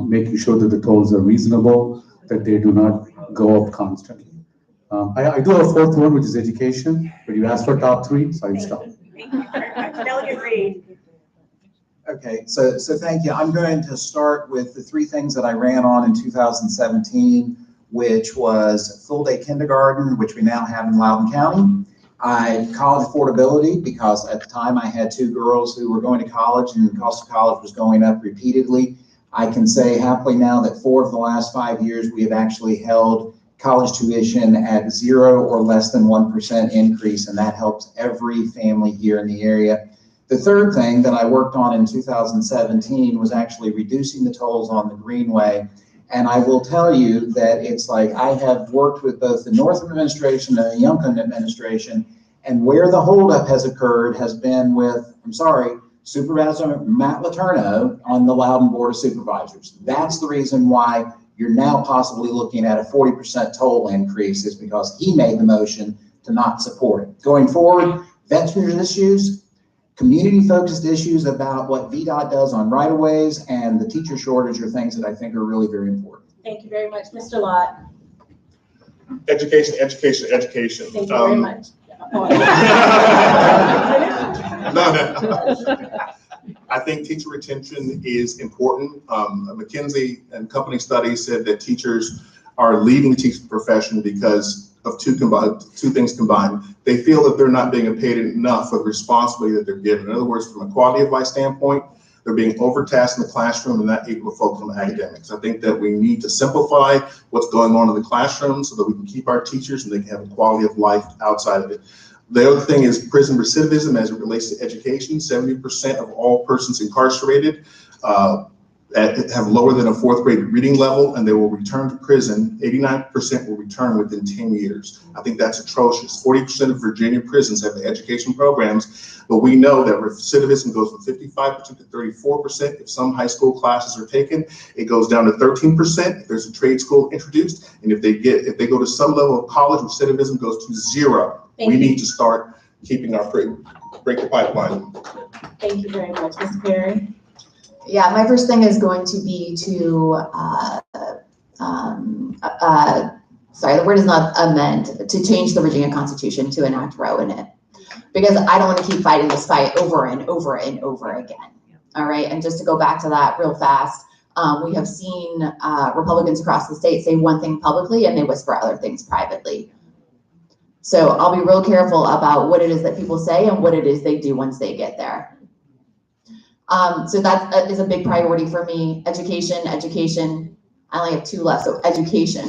Making sure that the tolls are reasonable, that they do not go up constantly. I do have a 4th one, which is education, but you asked for top 3, so I stopped. Thank you very much. Delegate Reed. Okay, so thank you. I'm going to start with the 3 things that I ran on in 2017, which was full-day kindergarten, which we now have in Loudoun County. College affordability, because at the time I had 2 girls who were going to college and the cost of college was going up repeatedly. I can say happily now that 4 of the last 5 years we have actually held college tuition at 0 or less than 1% increase, and that helps every family here in the area. The 3rd thing that I worked on in 2017 was actually reducing the tolls on the Greenway. And I will tell you that it's like I have worked with both the Northam administration and the Youngkin administration, and where the holdup has occurred has been with, Supervisor Matt Letourneau on the Loudoun Board of Supervisors. That's the reason why you're now possibly looking at a 40% toll increase, is because he made the motion to not support it. Going forward, veterans issues, community-focused issues about what VDOT does on right-of-ways, and the teacher shortage are things that I think are really very important. Thank you very much. Mr. Lott. Education, education, education. Thank you very much. No. I think teacher retention is important. A McKinsey and Company study said that teachers are leaving the teaching profession because of 2 things combined. They feel that they're not being paid enough for the responsibility that they're given. In other words, from a quality of life standpoint, they're being overtasked in the classroom and not able to focus on academics. I think that we need to simplify what's going on in the classroom so that we can keep our teachers and they can have a quality of life outside of it. The other thing is prison recidivism as it relates to education. 70% of all persons incarcerated have lower than a 4th grade reading level, and they will return to prison. 89% will return within 10 years. I think that's atrocious. 40% of Virginia prisons have the education programs, but we know that recidivism goes from 55% to 34%. If some high school classes are taken, it goes down to 13% if there's a trade school introduced, and if they go to some level of college, recidivism goes to 0. We need to start keeping our break the pipeline. Thank you very much. Ms. Perry. Yeah, my first thing is going to be to, sorry, the word is not amend, to change the Virginia Constitution to enact Roe in it. Because I don't want to keep fighting this fight over and over and over again. All right, and just to go back to that real fast, we have seen Republicans across the state say one thing publicly and they whisper other things privately. So I'll be real careful about what it is that people say and what it is they do once they get there. So that is a big priority for me. Education, education, I only have 2 left, so education.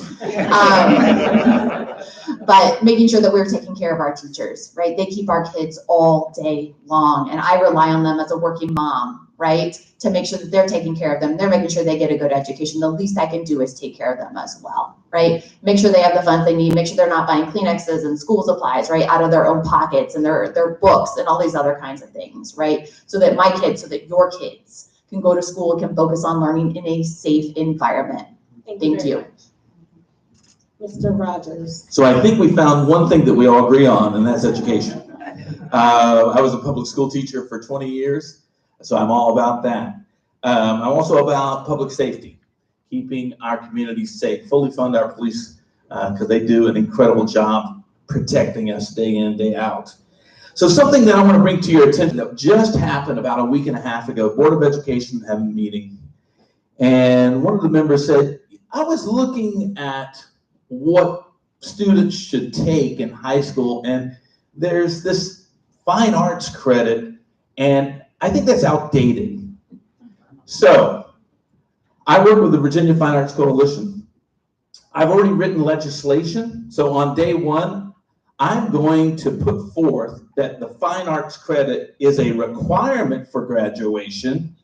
But making sure that we're taking care of our teachers, right? They keep our kids all day long, and I rely on them as a working mom, right? To make sure that they're taking care of them. They're making sure they get a good education. The least I can do is take care of them as well, right? Make sure they have the funds they need, make sure they're not buying Kleenexes and school supplies, right? Out of their own pockets and their books and all these other kinds of things, right? So that my kids, so that your kids can go to school and can focus on learning in a safe environment. Thank you. Mr. Rogers. So I think we found one thing that we all agree on, and that's education. I was a public school teacher for 20 years, so I'm all about that. I'm also about public safety, keeping our communities safe, fully fund our police because they do an incredible job protecting us day in, day out. So something that I want to bring to your attention that just happened about a week and a half ago, Board of Education had a meeting, and one of the members said, I was looking at what students should take in high school, and there's this fine arts credit, and I think that's outdated. So I work with the Virginia Fine Arts Coalition. I've already written legislation, so on day 1, I'm going to put forth that the fine arts credit is a requirement for graduation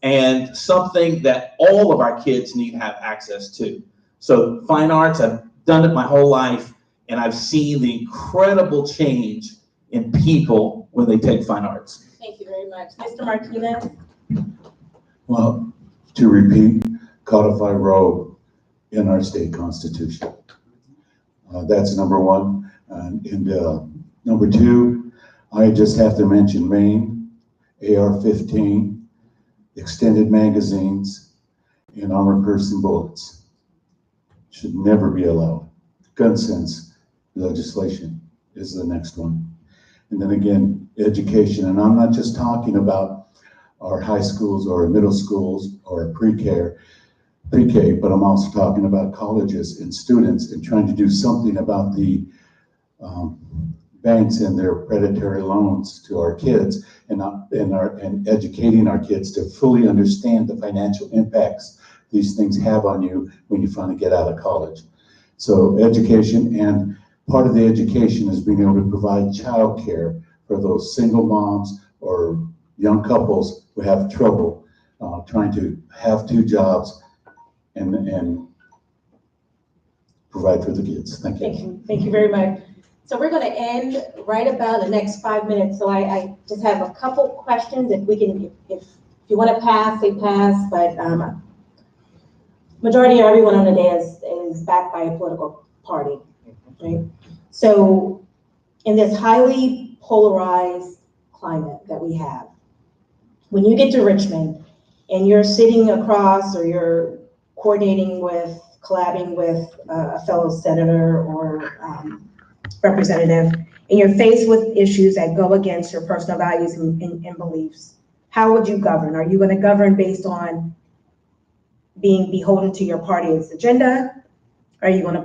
and something that all of our kids need to have access to. So fine arts, I've done it my whole life, and I've seen the incredible change in people when they take fine arts. Thank you very much. Mr. Martinez? Well, to repeat, codify row in our state constitution. That's number 1. And number 2, I just have to mention Maine, AR-15, extended magazines, and armored person bullets should never be allowed. Gun sense legislation is the next one. And then again, education, and I'm not just talking about our high schools or middle schools or pre-K, but I'm also talking about colleges and students and trying to do something about the banks and their predatory loans to our kids and educating our kids to fully understand the financial impacts these things have on you when you finally get out of college. So education, and part of the education is being able to provide childcare for those single moms or young couples who have trouble trying to have 2 jobs and provide for the kids. Thank you. Thank you very much. So we're going to end right about the next 5 minutes. So I just have a couple questions. If we can, if you want to pass, say pass. But majority of everyone on the day is backed by a political party, right? So in this highly polarized climate that we have, when you get to Richmond and you're sitting across or you're coordinating with, collabing with a fellow senator or representative, and you're faced with issues that go against your personal values and beliefs, how would you govern? Are you going to govern based on being beholden to your party's agenda? Are you going to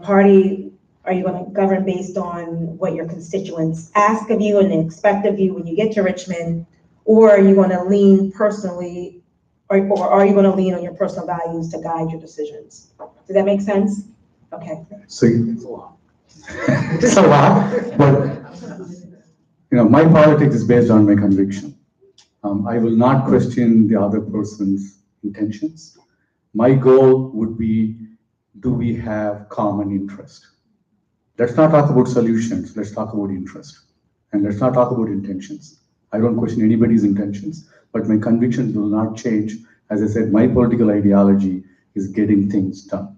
govern based on what your constituents ask of you and expect of you when you get to Richmond? Or are you going to lean personally, or are you going to lean on your personal values to guide your decisions? Does that make sense? Okay. So it's a lot. It's a lot, but my politics is based on my conviction. I will not question the other person's intentions. My goal would be, do we have common interest? Let's not talk about solutions, let's talk about interest. And let's not talk about intentions. I don't question anybody's intentions, but my convictions will not change. As I said, my political ideology is getting things done,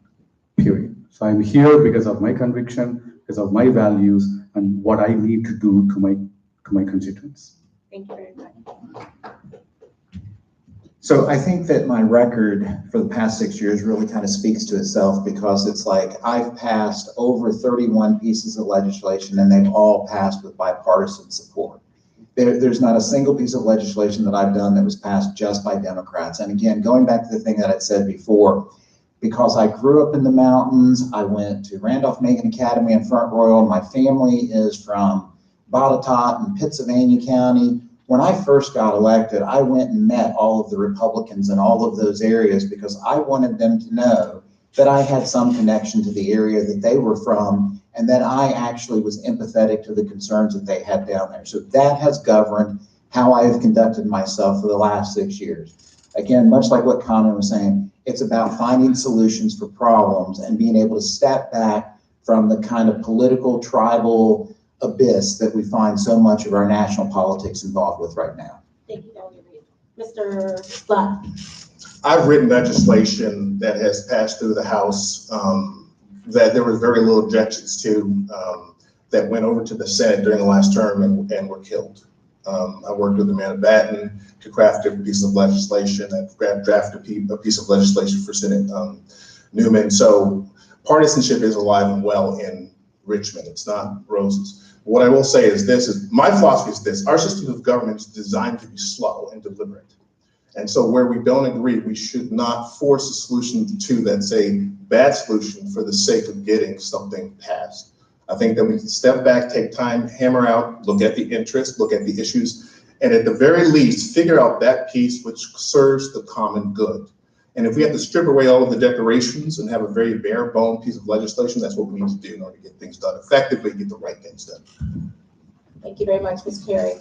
period. So I'm here because of my conviction, because of my values, and what I need to do to my constituents. Thank you very much. So I think that my record for the past 6 years really kind of speaks to itself, because it's like I've passed over 31 pieces of legislation and they've all passed with bipartisan support. There's not a single piece of legislation that I've done that was passed just by Democrats. And again, going back to the thing that I said before, because I grew up in the mountains, I went to Randolph-Macon Academy in Front Royal. My family is from Botetourt in Pittsylvania County. When I first got elected, I went and met all of the Republicans in all of those areas because I wanted them to know that I had some connection to the area that they were from, and that I actually was empathetic to the concerns that they had down there. So that has governed how I have conducted myself for the last 6 years. Again, much like what Conan was saying, it's about finding solutions for problems and being able to step back from the kind of political, tribal abyss that we find so much of our national politics involved with right now. Thank you, Delegate Reed. Mr. Lott. I've written legislation that has passed through the House that there was very little objections to that went over to the Senate during the last term and were killed. I worked with Amanda Batten to craft different pieces of legislation. I've drafted a piece of legislation for Senate Newman. So partisanship is alive and well in Richmond. It's not roses. What I will say is my philosophy is this: our system of government is designed to be slow and deliberate. And so where we don't agree, we should not force a solution to that's a bad solution for the sake of getting something passed. I think that we can step back, take time, hammer out, look at the interests, look at the issues, and at the very least, figure out that piece which serves the common good. And if we have to strip away all of the decorations and have a very bare bone piece of legislation, that's what we need to do in order to get things done effectively, get the right things done. Thank you very much, Ms. Carey.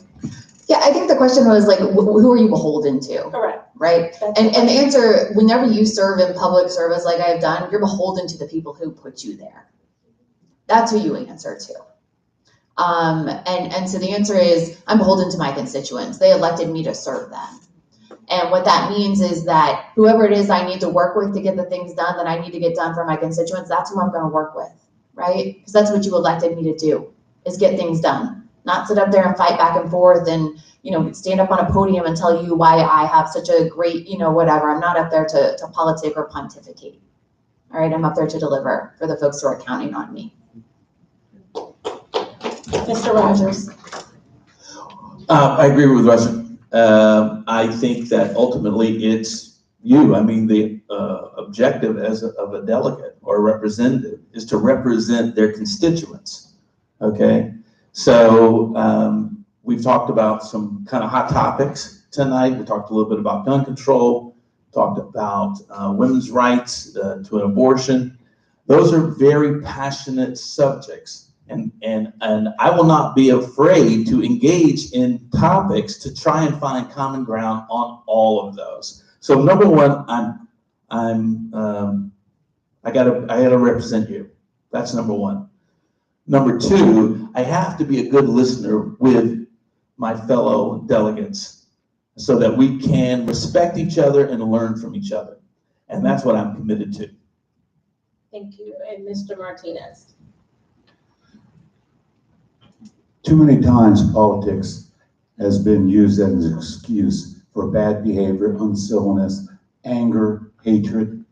Yeah, I think the question was like, who are you beholden to? Correct. Right? And the answer, whenever you serve in public service like I've done, you're beholden to the people who put you there. That's who you answer to. And so the answer is, I'm beholden to my constituents. They elected me to serve them. And what that means is that whoever it is I need to work with to get the things done that I need to get done for my constituents, that's who I'm going to work with, right? Because that's what you elected me to do, is get things done. Not sit up there and fight back and forth and, stand up on a podium and tell you why I have such a great, whatever. I'm not up there to politic or pontificate. All right, I'm up there to deliver for the folks who are counting on me. Mr. Rogers. I agree with Russia. I think that ultimately it's you. I mean, the objective of a delegate or a representative is to represent their constituents. Okay, so we've talked about some kind of hot topics tonight. We talked a little bit about gun control, talked about women's rights to an abortion. Those are very passionate subjects. And I will not be afraid to engage in topics to try and find common ground on all of those. So number one, I gotta represent you. That's number one. Number two, I have to be a good listener with my fellow delegates so that we can respect each other and learn from each other. And that's what I'm committed to. Thank you. And Mr. Martinez. Too many times politics has been used as an excuse for bad behavior, uncivilness, anger, hatred.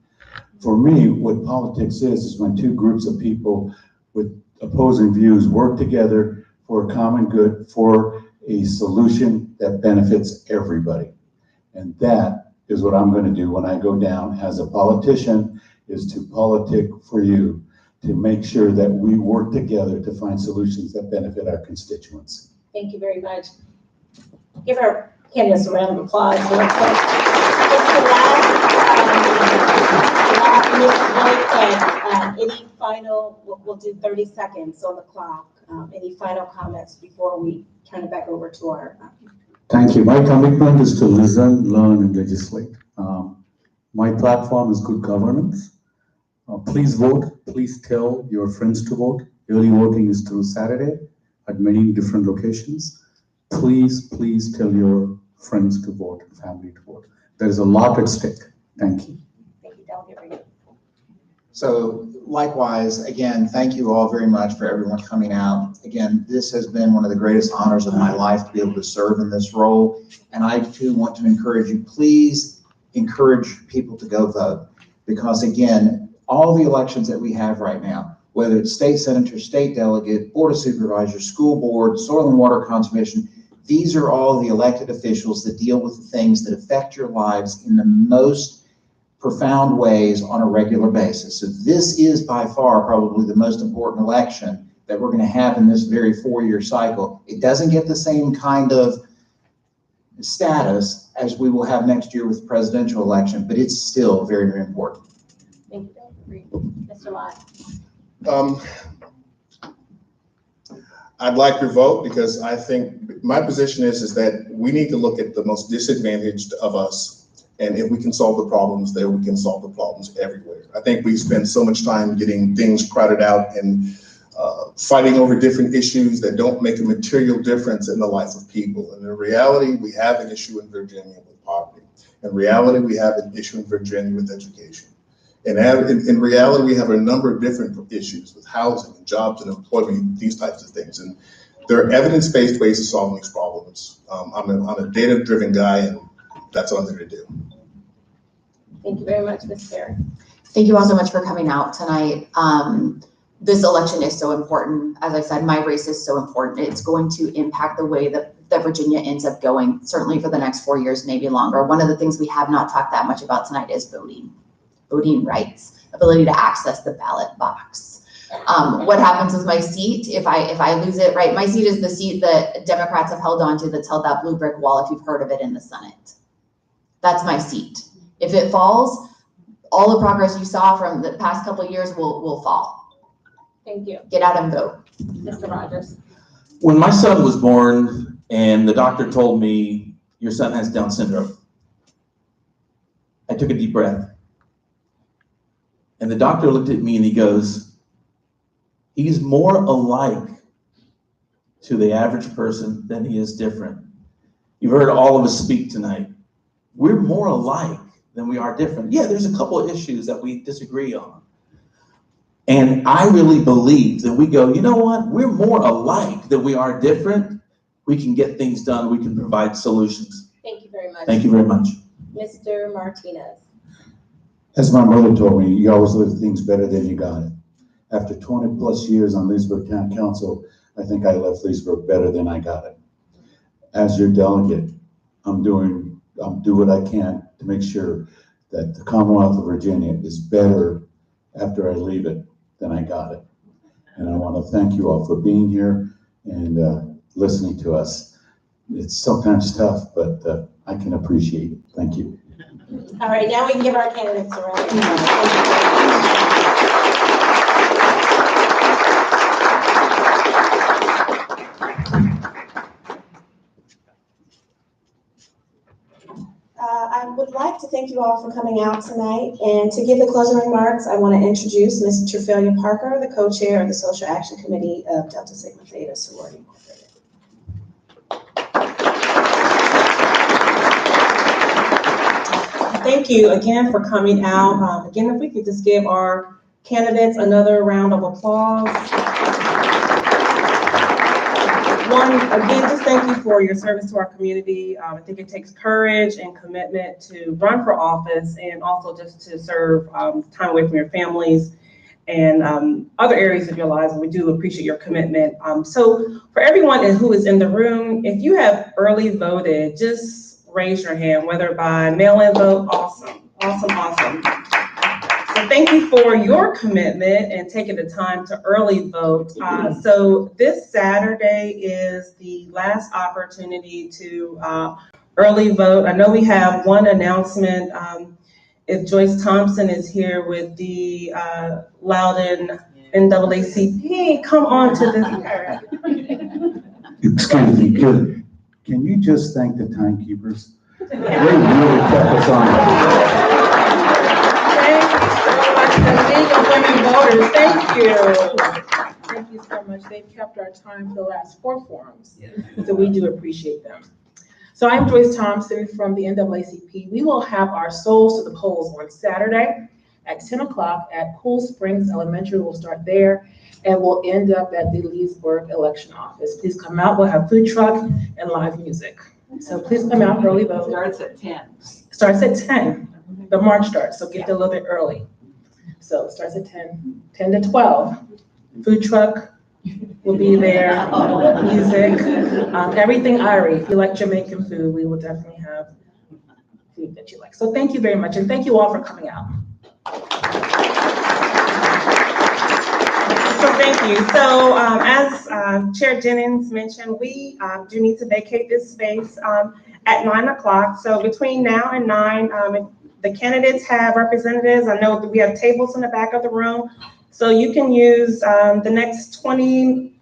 For me, what politics is when two groups of people with opposing views work together for a common good, for a solution that benefits everybody. And that is what I'm going to do when I go down as a politician, is to politic for you, to make sure that we work together to find solutions that benefit our constituents. Thank you very much. Give our candidates a round of applause. Real quick. It's the last minute break. Any final, we'll do 30 seconds on the clock. Any final comments before we turn it back over to our. Thank you. My commitment is to listen, learn, and legislate. My platform is good governance. Please vote. Please tell your friends to vote. Early voting is through Saturday at many different locations. Please tell your friends to vote and family to vote. There is a lot at stake. Thank you. Thank you, Delegate Reed. So likewise, again, thank you all very much for everyone coming out. Again, this has been one of the greatest honors of my life to be able to serve in this role. And I too want to encourage you, please encourage people to go vote. Because again, all the elections that we have right now, whether it's state senator, state delegate, board of supervisors, school board, soil and water conservation, these are all the elected officials that deal with the things that affect your lives in the most profound ways on a regular basis. So this is by far probably the most important election that we're going to have in this very 4-year cycle. It doesn't get the same kind of status as we will have next year with the presidential election, but it's still very, very important. Thank you, Dr. Reed. Mr. Lott. I'd like your vote because I think my position is that we need to look at the most disadvantaged of us. And if we can solve the problems there, we can solve the problems everywhere. I think we spend so much time getting things crowded out and fighting over different issues that don't make a material difference in the life of people. And in reality, we have an issue in Virginia with poverty. In reality, we have an issue in Virginia with education. And in reality, we have a number of different issues with housing and jobs and employment, these types of things. And there are evidence-based ways to solve these problems. I'm a data-driven guy, and that's what I'm here to do. Thank you very much, Ms. Perry. Thank you all so much for coming out tonight. This election is so important. As I said, my race is so important. It's going to impact the way that Virginia ends up going, certainly for the next 4 years, maybe longer. One of the things we have not talked that much about tonight is voting rights, ability to access the ballot box. What happens with my seat if I lose it, right? My seat is the seat that Democrats have held on to that's held that blue brick wall, if you've heard of it, in the Senate. That's my seat. If it falls, all the progress you saw from the past couple of years will fall. Thank you. Get out and vote. Mr. Rogers. When my son was born and the doctor told me, your son has Down syndrome, I took a deep breath. And the doctor looked at me and he goes, he's more alike to the average person than he is different. You've heard all of us speak tonight. We're more alike than we are different. Yeah, there's a couple of issues that we disagree on. And I really believe that we go, you know what? We're more alike than we are different. We can get things done. We can provide solutions. Thank you very much. Thank you very much. Mr. Martinez. As my mother told me, you always live things better than you got it. After 20 plus years on Leesburg Town Council, I think I left Leesburg better than I got it. As your delegate, I'm do what I can to make sure that the Commonwealth of Virginia is better after I leave it than I got it. And I want to thank you all for being here and listening to us. It's sometimes tough, but I can appreciate it. Thank you. All right, now we can give our candidates a round of applause. I would like to thank you all for coming out tonight, and to give the closing remarks, I want to introduce Ms. Trefelia Parker, the co-chair of the Social Action Committee of Delta Sigma Theta Sorority Incorporated. Thank you again for coming out. Again, if we could just give our candidates another round of applause. Again, just thank you for your service to our community. I think it takes courage and commitment to run for office, and also just to serve time away from your families and other areas of your lives. And we do appreciate your commitment. So for everyone who is in the room, if you have early voted, just raise your hand, whether by mail-in vote. Awesome, awesome, awesome. So thank you for your commitment and taking the time to early vote. So this Saturday is the last opportunity to early vote. I know we have one announcement. If Joyce Thompson is here with the Loudoun NAACP, come on to this. Excuse me, can you just thank the timekeepers? They really kept us on. League of Women Voters, thank you. Thank you so much. They've kept our time for the last 4 forums, so we do appreciate them. So I'm Joyce Thompson from the NAACP. We will have our Souls to the Polls on Saturday at 10 o'clock at Cool Springs Elementary. We'll start there and we'll end up at the Leesburg election office. Please come out. We'll have food truck and live music. So please come out, early vote. Starts at 10. Starts at 10. The march starts, so get there a little bit early. So it starts at 10 to 12. Food truck will be there, music, everything Irie. If you like Jamaican food, we will definitely have food that you like. So thank you very much, and thank you all for coming out. So thank you. So as Chair Jennings mentioned, we do need to vacate this space at 9 o'clock. So between now and 9, The candidates have representatives. I know that we have tables in the back of the room. So you can use the next 15,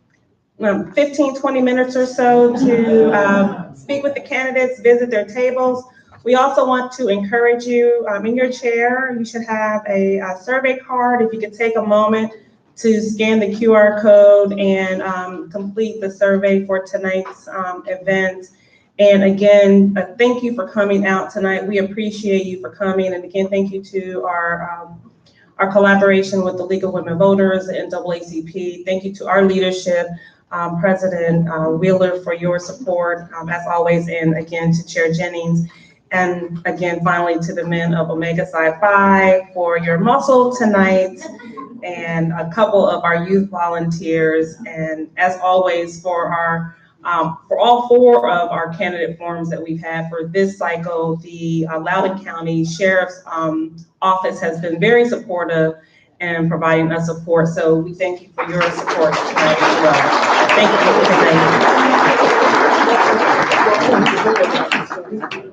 20 minutes or so to speak with the candidates, visit their tables. We also want to encourage you, in your chair, you should have a survey card. If you could take a moment to scan the QR code and complete the survey for tonight's event. And again, thank you for coming out tonight. We appreciate you for coming. And again, thank you to our collaboration with the League of Women Voters, the NAACP. Thank you to our leadership, President Wheeler, for your support, as always, and again to Chair Jennings. And again, finally, to the men of Omega Psi Phi for your muscle tonight, and a couple of our youth volunteers. And as always, for all 4 of our candidate forums that we've had for this cycle, the Loudoun County Sheriff's Office has been very supportive and providing us support. So we thank you for your support tonight as well. Thank you.